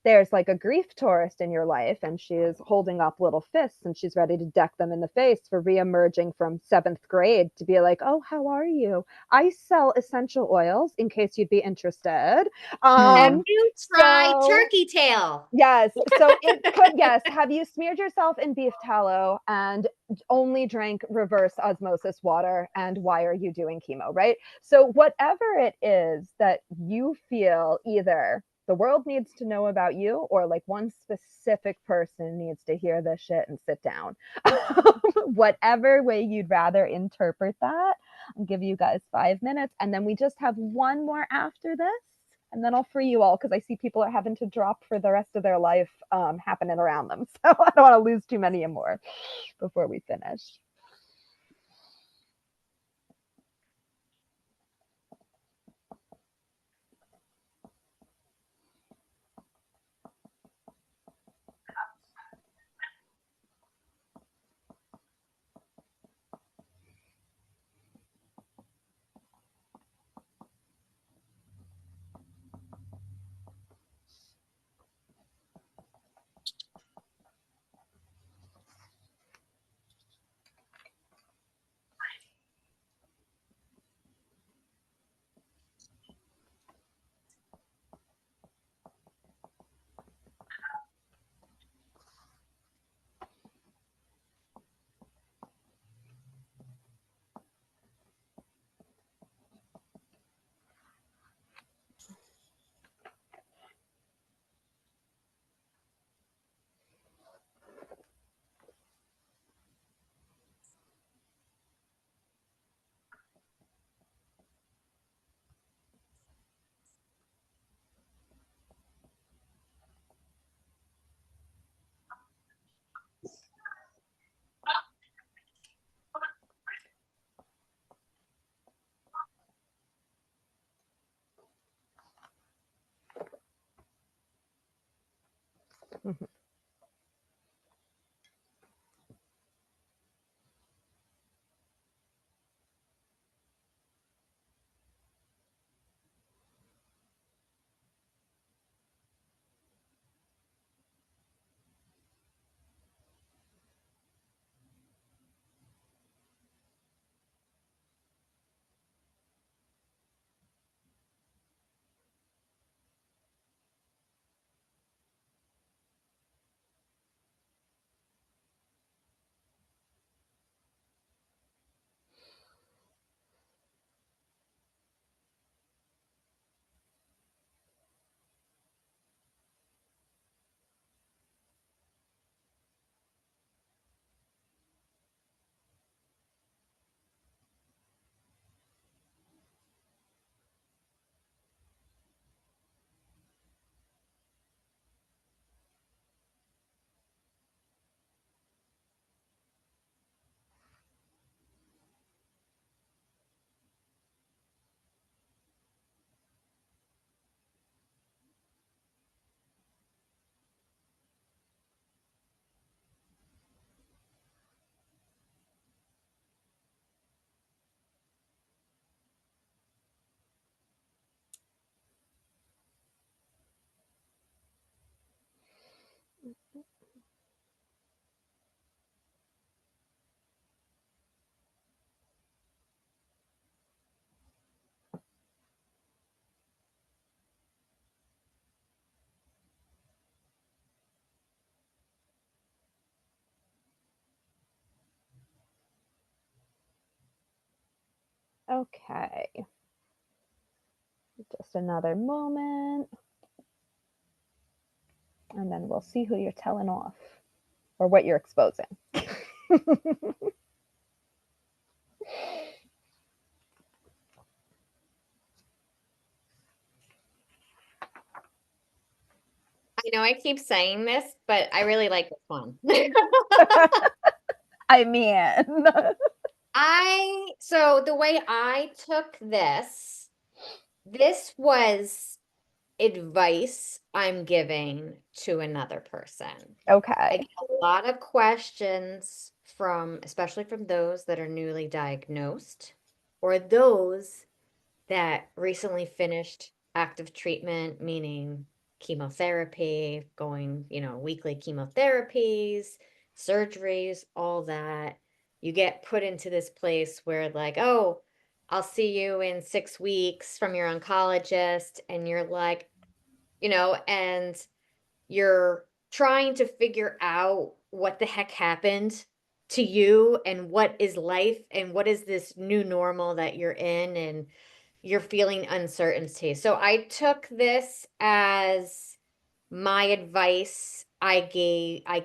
there's like a grief tourist in your life and she is holding up little fists and she's ready to deck them in the face for re-emerging from 7th grade to be like, oh, how are you? I sell essential oils in case you'd be interested. Have um you tried so turkey tail? yes, so it could, yes, have you smeared yourself in beef tallow and only drank reverse osmosis water, and why are you doing chemo, right? So whatever it is that you feel either the world needs to know about you or like one specific person needs to hear this shit and sit down. Whatever way you'd rather interpret that, I'll give you guys 5 minutes and then we just have one more after this and then I'll free you all because I see people are having to drop for the rest of their life happening around them. So I don't want to lose too many more before we finish. Okay, just another moment and then we'll see who you're telling off or what you're exposing. I know I keep saying this, but I really like this one. I mean, So the way I took this was advice I'm giving to another person. I okay. get a lot of questions especially from those that are newly diagnosed or those that recently finished active treatment, meaning chemotherapy, going, weekly chemotherapies, surgeries, all that. You get put into this place where, like, oh, I'll see you in 6 weeks from your oncologist. And you're like, and you're trying to figure out what the heck happened to you and what is life and what is this new normal that you're in, and you're feeling uncertainty. So I took this as my advice I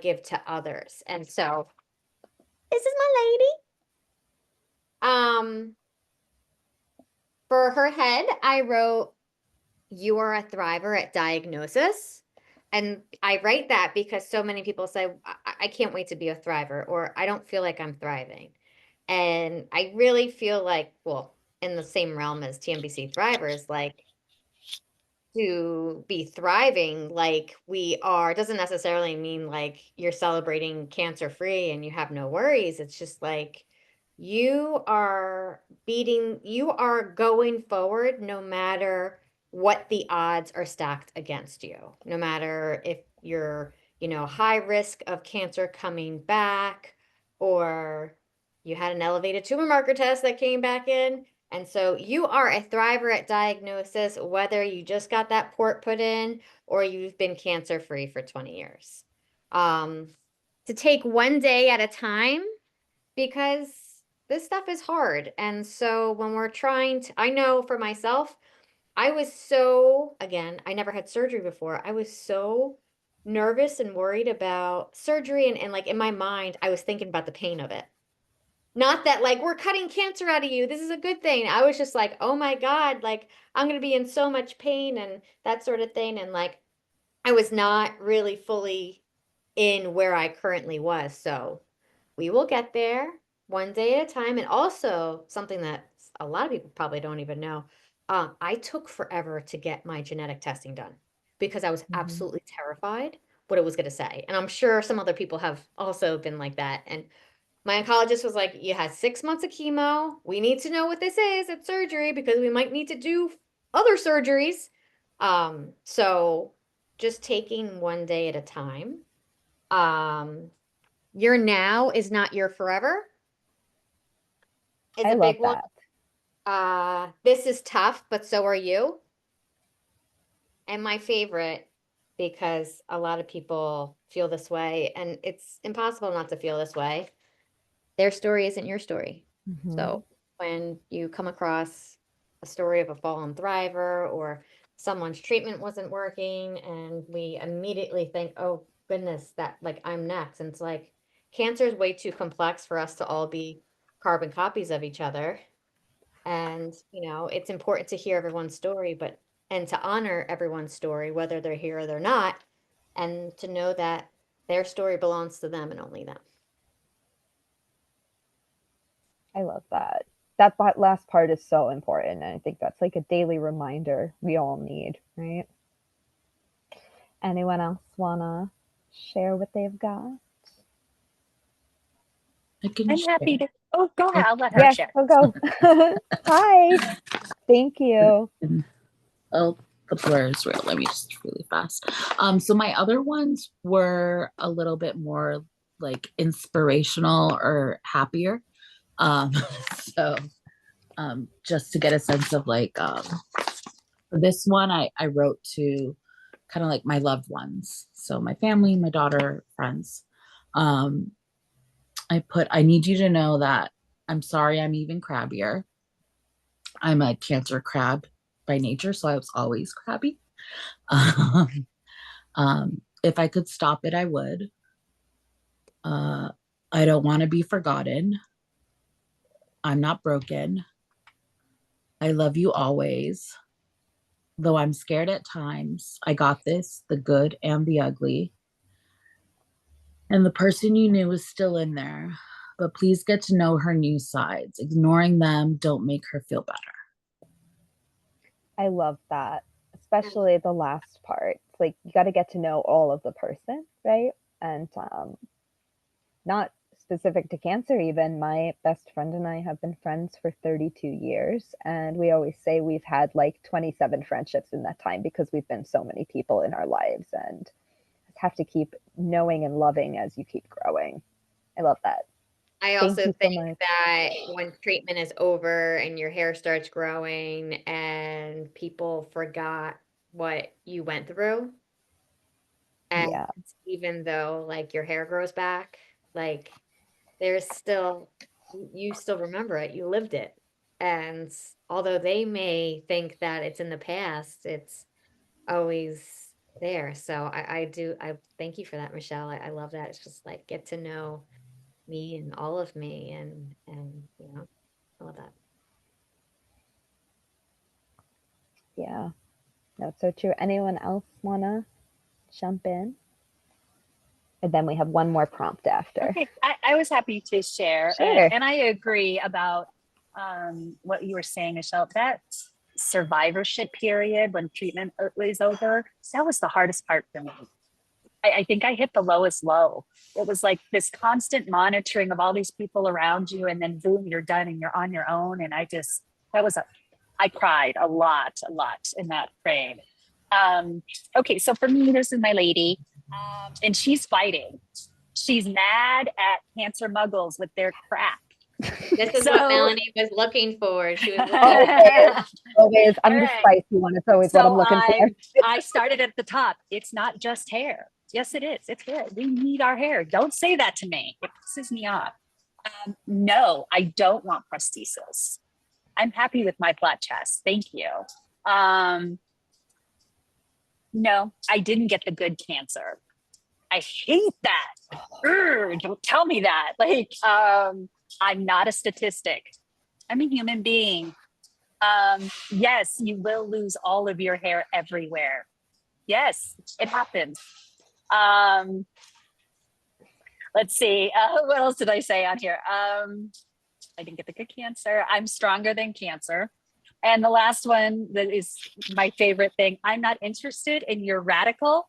give to others. And so this is my lady. For her head, I wrote, "You are a thriver at diagnosis." And I write that because so many people say, I can't wait to be a thriver, or I don't feel like I'm thriving. And I really feel like, well, in the same realm as TNBC thrivers, like, to be thriving like we are doesn't necessarily mean like you're celebrating cancer free and you have no worries. It's just like you are going forward no matter what the odds are stacked against you, no matter if you're, high risk of cancer coming back, or you had an elevated tumor marker test that came back in. And so you are a thriver at diagnosis, whether you just got that port put in or you've been cancer free for 20 years. To take one day at a time, because this stuff is hard. And so when we're I know for myself, I was again, I never had surgery before. I was so nervous and worried about surgery. And like in my mind, I was thinking about the pain of it. Not that like we're cutting cancer out of you. This is a good thing. I was just like, oh my God, like I'm going to be in so much pain and that sort of thing. And like I was not really fully in where I currently was. So we will get there one day at a time. And also something that a lot of people probably don't even know. I took forever to get my genetic testing done because I was absolutely terrified what it was going to say. And I'm sure some other people have also been like that. And my oncologist was like, you had 6 months of chemo. We need to know what this is at surgery because we might need to do other surgeries. So just taking one day at a time. Your now is not your forever is I a love big one. that. This is tough, but so are you. And my favorite, because a lot of people feel this way, and it's impossible not to feel this way. Their story isn't your story. So when you come across a story of a fallen thriver or someone's treatment wasn't working, and we immediately think, oh goodness, that like I'm next. And it's like cancer is way too complex for us to all be carbon copies of each other. And, it's important to hear everyone's story, and to honor everyone's story, whether they're here or they're not, and to know that their story belongs to them and only them. I love that. That last part is so important. And I think that's like a daily reminder we all need, right? Anyone else want to share what they've got? I'm happy to. Oh, go ahead. I'll let her Yes, share. I'll go. Hi. Thank you. Oh, the blur is real. Let me just really fast. So my other ones were a little bit more like inspirational or happier. Um, so just to get a sense of like for this one, I wrote to kind of like my loved ones. So my family, my daughter, friends. I put, I need you to know that I'm sorry I'm even crabbier. I'm a cancer crab by nature, so I was always crabby. If I could stop it, I would. I don't want to be forgotten. I'm not broken. I love you always. Though I'm scared at times, I got this, the good and the ugly. And the person you knew is still in there, but please get to know her new sides. Ignoring them don't make her feel better. I love that, especially the last part. It's like you got to get to know all of the person, right? And not specific to cancer, even my best friend and I have been friends for 32 years. And we always say we've had like 27 friendships in that time because we've been so many people in our lives and have to keep knowing and loving as you keep growing. I love that. I Thank also you so think much. that when treatment is over and your hair starts growing and people forgot what you went through, and Yeah. even though like your hair grows back, like there's still, you still remember it, you lived it. And although they may think that it's in the past, it's always there. So I thank you for that, Michelle. I love that. It's just like get to know me and all of me and you know, I love that. Yeah. That's so true. Anyone else wanna jump in? And then we have one more prompt after. Okay, I was happy to share, Sure. and I agree about what you were saying, Michelle. That survivorship period when treatment was over, that was the hardest part for me. I think I hit the lowest low. It was like this constant monitoring of all these people around you, and then boom, you're done and you're on your own. And I cried a lot in that frame. Okay, so for me, this is my lady, and she's fighting. She's mad at cancer muggles with their crap. This is So- what Melanie was looking for. She was Always. I'm All the right. spicy one. It's always what I'm looking for. I started at the top. It's not just hair. Yes, it is. It's hair. We need our hair. Don't say that to me. It pisses me off. No, I don't want prosthesis. I'm happy with my flat chest. Thank you. No, I didn't get the good cancer. I hate that. Don't tell me that. Like, I'm not a statistic. I'm a human being. Yes, you will lose all of your hair everywhere. Yes, it happens. Let's see. What else did I say on here? I didn't get the good cancer. I'm stronger than cancer. And the last one that is my favorite thing, I'm not interested in your radical,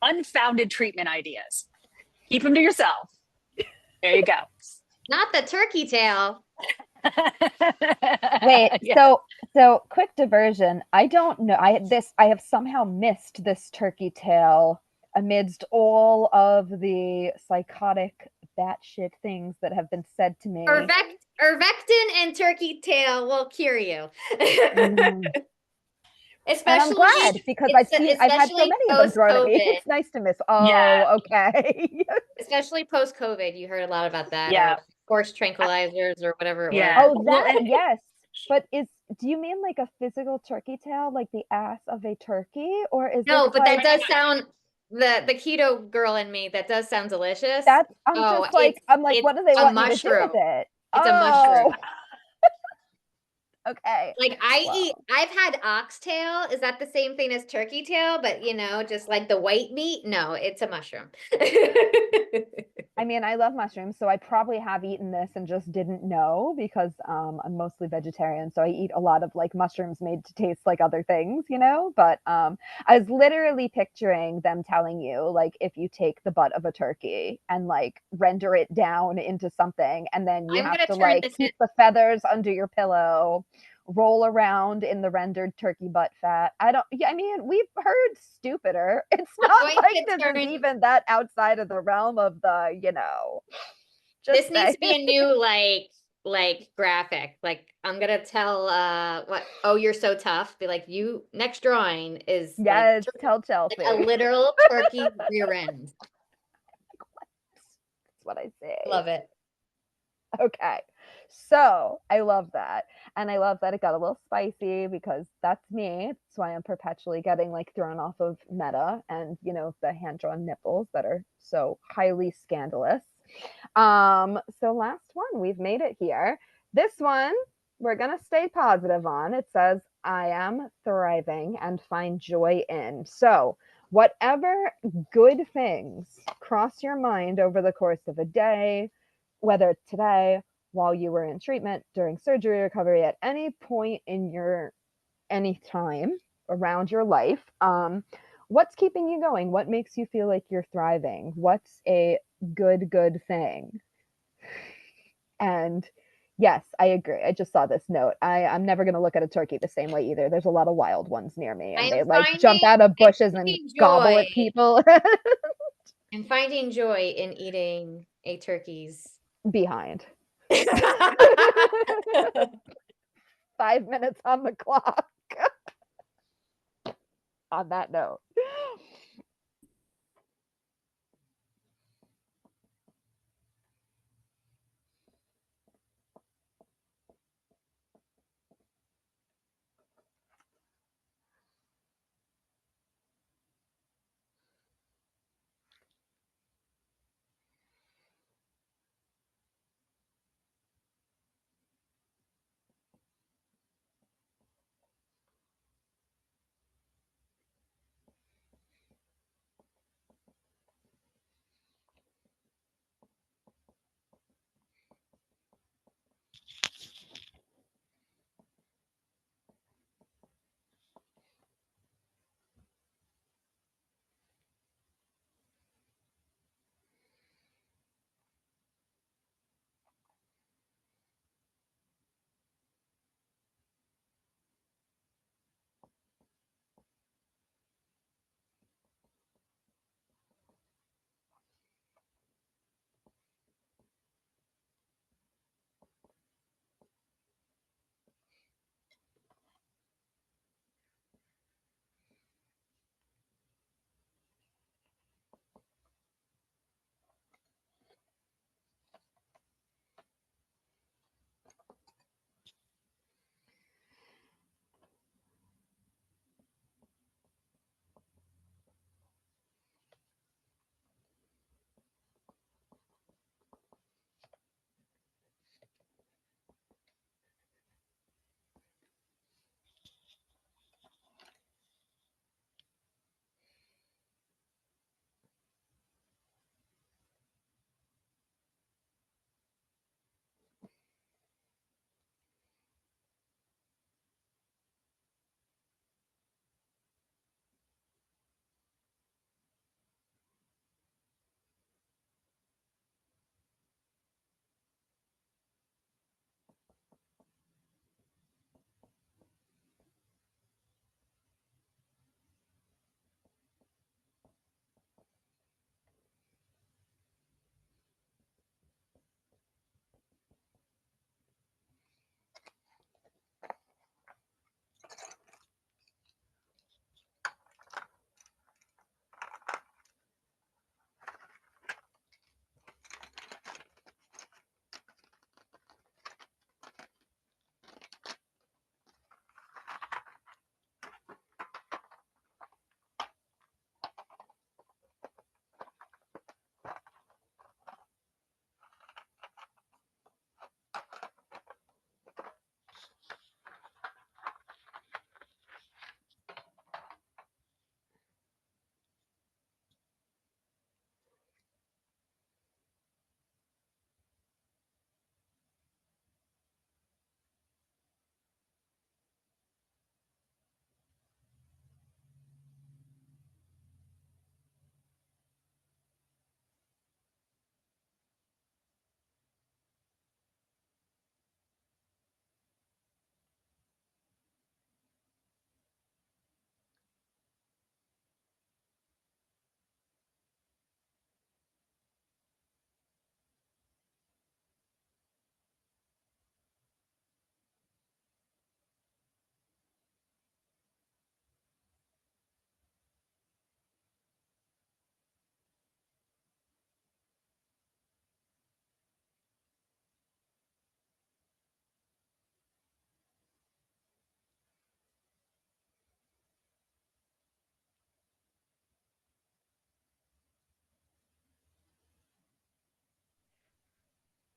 unfounded treatment ideas. Keep them to yourself. There you go. not the turkey tail. Wait, Yeah. so quick diversion. I don't know. I have somehow missed this turkey tail amidst all of the psychotic batshit things that have been said to me. Irvectin and turkey tail will cure you. Mhm. And I'm Especially, glad because I've had so especially many of them thrown at me. post-COVID. It's nice to miss. Yeah. Oh, okay. Especially post-COVID, you heard a lot about that. Yeah. Or horse tranquilizers or whatever it Yeah. was. Oh, Well, that, yes. But do you mean like a physical turkey tail, like the ass of a turkey? Or is No, this but like, that does sound, the keto girl in me, that does sound delicious. that's, Oh, I'm like, it's what do they a want you to do mushroom. with it? It's a mushroom. Oh, okay. Like I've had oxtail. Is that the same thing as turkey tail? But you know, just like the white meat? No, it's a mushroom. I mean, I love mushrooms, so I probably have eaten this and just didn't know because I'm mostly vegetarian, so I eat a lot of like mushrooms made to taste like other things, you know. But I was literally picturing them telling you like if you take the butt of a turkey and like render it down into something, and then you I'm have gonna to turn like this keep the feathers under your pillow, roll around in the rendered turkey butt fat. I mean, we've heard stupider. It's not going like to this turn- is even that outside of the realm of the, This just needs to be saying. a new like graphic. Like I'm gonna tell what, oh, you're so tough. Be like, you next drawing is like Yes, tell Chelsea. a literal turkey rear end. That's what I say. Love it. Okay. So I love that. And I love that it got a little spicy because that's me. That's why I'm perpetually getting like thrown off of Meta and, the hand drawn nipples that are so highly scandalous. So last one, we've made it here. This one, we're going to stay positive on. It says, I am thriving and find joy in. So whatever good things cross your mind over the course of a day, whether it's today, while you were in treatment, during surgery recovery, at any point in any time around your life, what's keeping you going? What makes you feel like you're thriving? What's a good thing? And yes, I agree. I just saw this note. I'm never going to look at a turkey the same way either. There's a lot of wild ones near me, and I'm they like jump out of bushes and finding gobble joy. at people I'm finding joy in eating a turkey's behind. 5 minutes on the clock. On that note.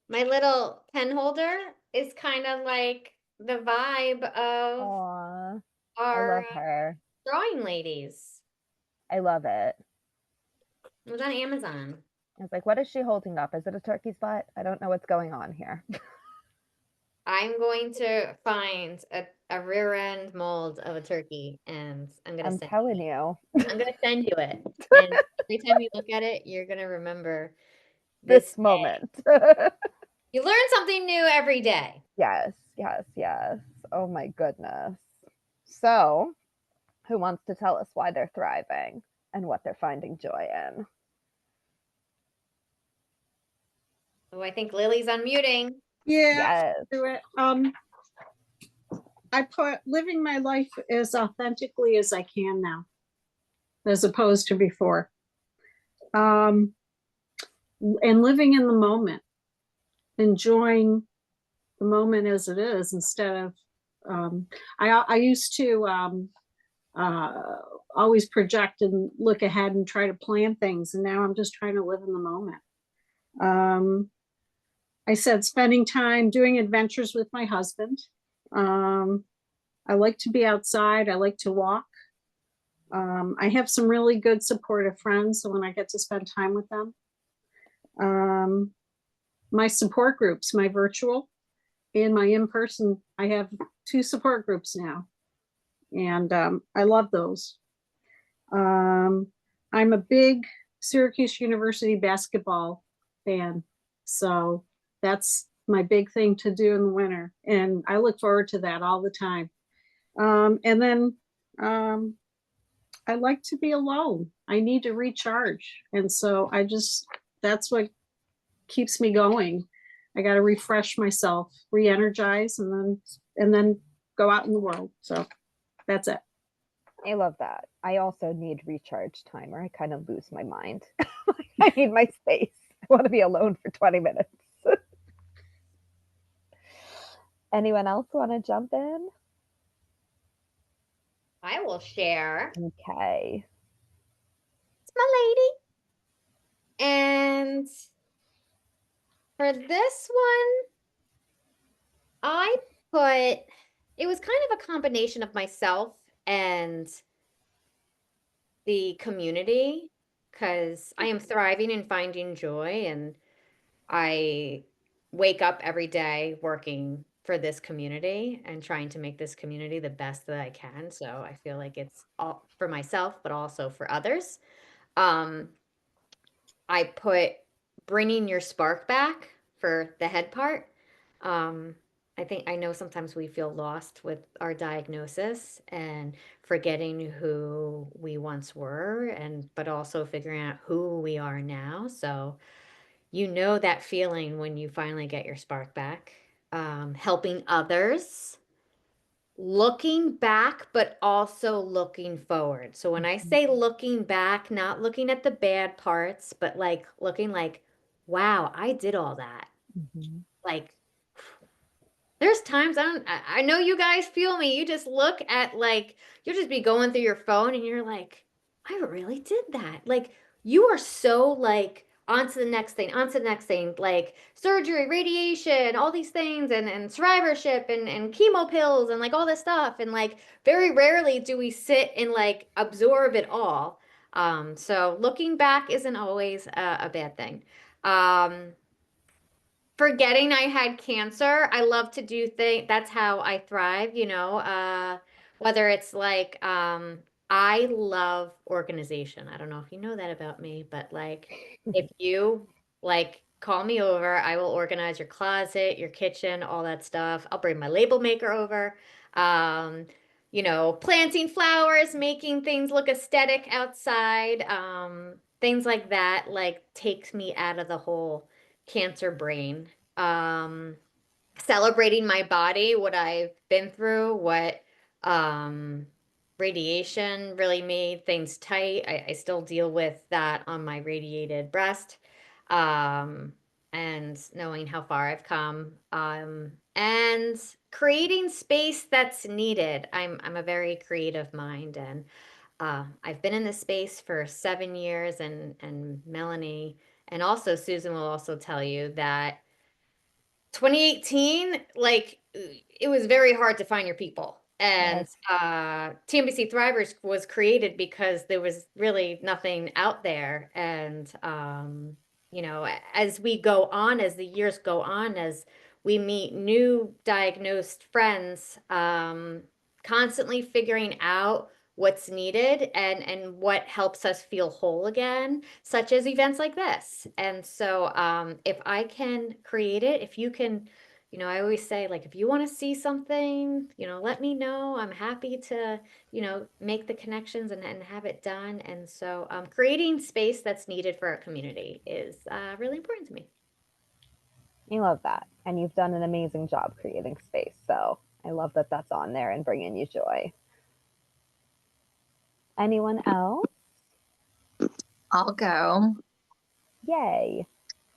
My little pen holder is kind of like the vibe of Aw, I our love her. drawing ladies. I love it. It was on Amazon. I was like, what is she holding up? Is it a turkey's butt? I don't know what's going on here. I'm going to find a rear end mold of a turkey and I'm telling you, I'm gonna send you it. And every time you look at it, you're gonna remember this this day. moment. You learn something new every day. Yes, yes, yes. Oh my goodness. So, who wants to tell us why they're thriving and what they're finding joy in? Oh, I think Lily's unmuting. Yeah, Yes. do it. I put living my life as authentically as I can now, as opposed to before. And living in the moment, enjoying the moment as it is instead of I used to uh, always project and look ahead and try to plan things, and now I'm just trying to live in the moment. I said spending time doing adventures with my husband. I like to be outside. I like to walk. I have some really good supportive friends, so when I get to spend time with them. My support groups, my virtual and my in-person, I have 2 support groups now, and I love those. I'm a big Syracuse University basketball fan, so that's my big thing to do in the winter, and I look forward to that all the time. And then I like to be alone. I need to recharge, and so that's what keeps me going. I got to refresh myself, re-energize, and then go out in the world. So that's it. I love that. I also need recharge time or I kind of lose my mind. I need my space. I want to be alone for 20 minutes. Anyone else want to jump in? I will share. Okay. It's my lady. And for this one, I put, it was kind of a combination of myself and the community, because I am thriving and finding joy, and I wake up every day working for this community and trying to make this community the best that I can. So I feel like it's all for myself, but also for others. Um, I put bringing your spark back for the head part. Um, I know sometimes we feel lost with our diagnosis and forgetting who we once were, and but also figuring out who we are now. So you know that feeling when you finally get your spark back. Helping others, looking back, but also looking forward. So when I say looking back, not looking at the bad parts, but like looking like, wow, I did all that. Mm-hmm. Like, there's times I know you guys feel me. You just look at like, you'll just be going through your phone and you're like, I really did that. Like, you are so like on to the next thing, on to the next thing, like surgery, radiation, all these things, and survivorship and chemo pills and like all this stuff. And like very rarely do we sit and like absorb it all. So looking back isn't always a bad thing. Um, Forgetting I had cancer. I love to do things. That's how I thrive, whether it's like I love organization. I don't know if you know that about me, but like if you like call me over, I will organize your closet, your kitchen, all that stuff. I'll bring my label maker over. Um, planting flowers, making things look aesthetic outside, things like that like takes me out of the whole cancer brain. Um, Celebrating my body, what I've been through, what um, radiation really made things tight. I still deal with that on my radiated breast. Um, and knowing how far I've come. And creating space that's needed. I'm a very creative mind, and I've been in this space for 7 years, and Melanie and also Susan will also tell you that 2018, like it was very hard to find your people. And Yes. TMBC Thrivers was created because there was really nothing out there. And as we go on, as the years go on, as we meet new diagnosed friends, constantly figuring out what's needed and what helps us feel whole again, such as events like this. And so if I can create it, if you can, you know, I always say, like, if you want to see something, you know, let me know. I'm happy to, you know, make the connections and have it done. And so creating space that's needed for our community is really important to me. I love that. And you've done an amazing job creating space. So I love that that's on there and bringing you joy. Anyone else? I'll go. Yay.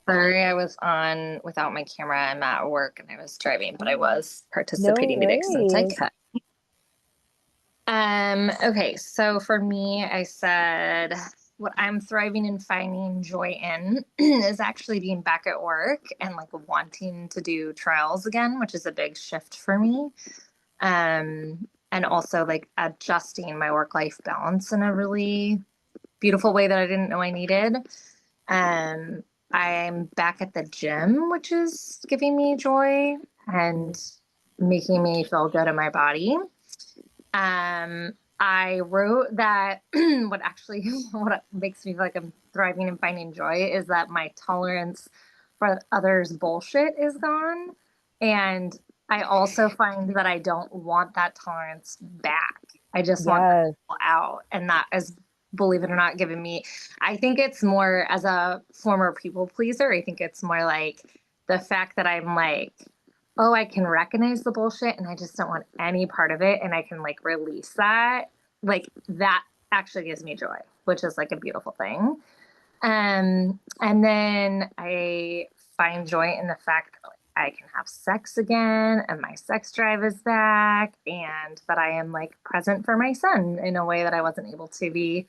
Sorry, I was on without my camera. I'm at work and I was driving, but I was No participating today since I worries. could. Okay, so for me, I said what I'm thriving and finding joy in is actually being back at work and like wanting to do trials again, which is a big shift for me. And also like adjusting my work-life balance in a really beautiful way that I didn't know I needed. Um, I'm back at the gym, which is giving me joy and making me feel good in my body. I wrote that what makes me feel like I'm thriving and finding joy is that my tolerance for others' bullshit is gone. And I also find that I don't want that tolerance back. I just want the Yes. people out. And that is, believe it or not, giving me, I think it's more as a former people pleaser. I think it's more like the fact that I'm like, oh, I can recognize the bullshit and I just don't want any part of it. And I can like release that. Like that actually gives me joy, which is like a beautiful thing. And then I find joy in the fact that like, I can have sex again and my sex drive is back and that I am like present for my son in a way that I wasn't able to be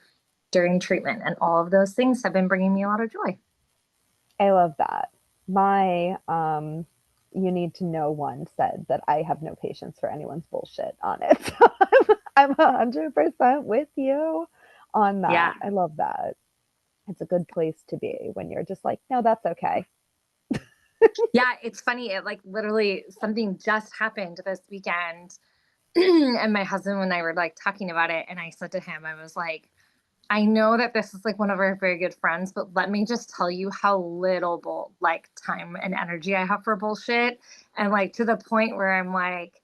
during treatment. And all of those things have been bringing me a lot of joy. I love that. My you need to know one said that I have no patience for anyone's bullshit on it. So I'm 100% with you on that. Yeah. I love that. It's a good place to be when you're just like, no, that's okay. Yeah, it's funny. It like literally something just happened this weekend. And my husband and I were like talking about it. And I said to him, I was like, I know that this is like one of our very good friends, but let me just tell you how little like time and energy I have for bullshit. And like to the point where I'm like,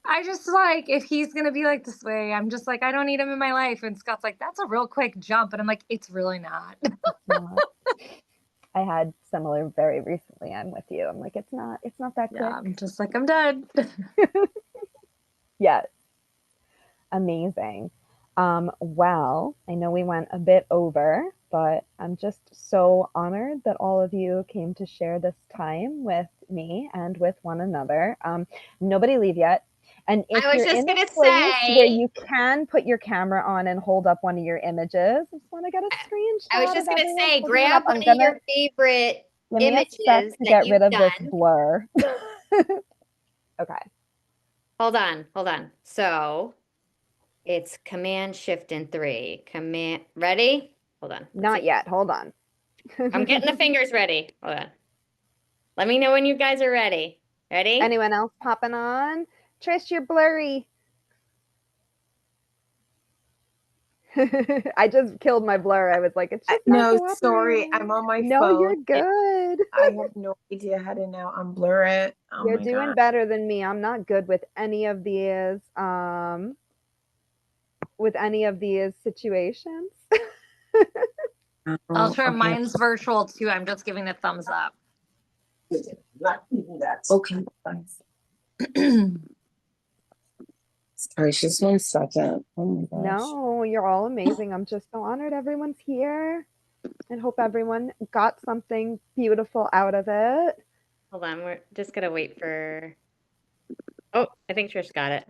I just like, if he's going to be like this way, I'm just like, I don't need him in my life. And Scott's like, that's a real quick jump. And I'm like, it's really not. Not. I had similar very recently. I'm with you. I'm like, it's not that quick. Yeah, I'm just like, I'm done. Yeah. Amazing. Well, I know we went a bit over, but I'm just so honored that all of you came to share this time with me and with one another. Nobody leave yet. And if I was you're just in a gonna place say- where you can put your camera on and hold up one of your images, I just want to get a screenshot. I was just of gonna everyone say, holding it grab up. one I'm of gonna your favorite give me a sec images to that get you've rid of this done. blur. Okay. Hold on. So it's Command Shift and 3. Command, ready? Hold on. Let's Not see. yet. Hold on. I'm getting the fingers ready. Hold on. Let me know when you guys are ready. Ready? Anyone else popping on? Trish, you're blurry. I just killed my blur. I was like, it's just not No, sorry, cooperating. I'm on my No, phone. you're good. I have no idea how to now unblur it. Oh You're my doing God. better than me. I'm not good with any of these situations. I'll Oh, try. okay. Mine's virtual too. I'm just giving a thumbs up. Okay, thanks. Sorry, just 1 second. Oh my gosh. No, you're all amazing. I'm just so honored everyone's here and hope everyone got something beautiful out of it. Hold on. We're just gonna wait for. Oh, I think Trish got it.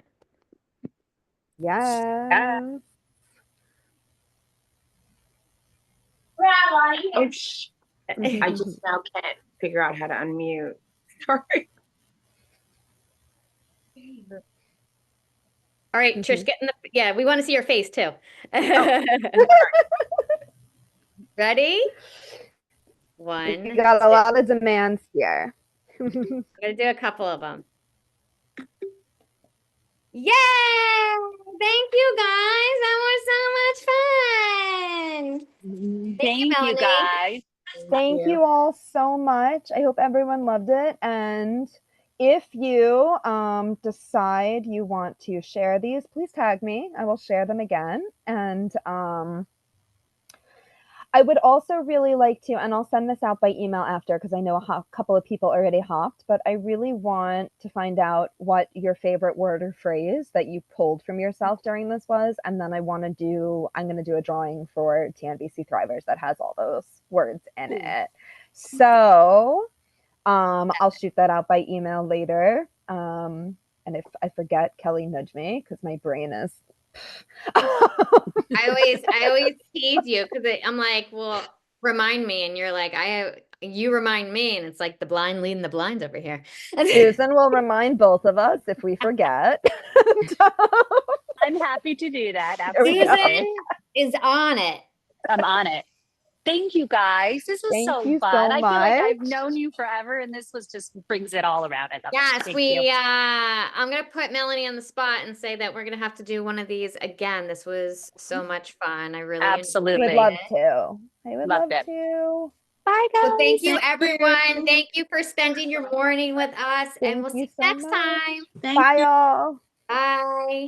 Yes. Oh, I just now can't figure out how to unmute. Sorry. All right, Trish, get in the. Yeah, we want to see your face too. Ready? One. We got a lot of demands here. I'm gonna do a couple of them. Yay! Thank you guys. That was so much fun. Thank you, Thank you Melanie. guys. Thank you all so much. I hope everyone loved it. And if you decide you want to share these, please tag me. I will share them again. And I would also really like to, and I'll send this out by email after because I know a couple of people already hopped, but I really want to find out what your favorite word or phrase that you pulled from yourself during this was. And then I'm going to do a drawing for TNBC Thrivers that has all those words in it. So I'll shoot that out by email later. And if I forget, Kelly, nudge me because my brain is. I always tease you because I'm like, well, remind me, and you're like, you remind me, and it's like the blind leading the blind over here. Susan will remind both of us if we forget. I'm happy to do that. There we go. Susan is on it. I'm on it. Thank you guys. This was Thank so you fun. so I feel like I've much. known you forever, and this was just brings it all around. I love it. Yes, Thank you. I'm gonna put Melanie on the spot and say that we're gonna have to do one of these again. This was so much fun. I really Absolutely. I would love to. I would love Loved it. to. Bye, guys. So thank you, everyone. Thank you for spending your morning with us, and Thank we'll see you you so next much. time. Thank Bye, you. all. Bye.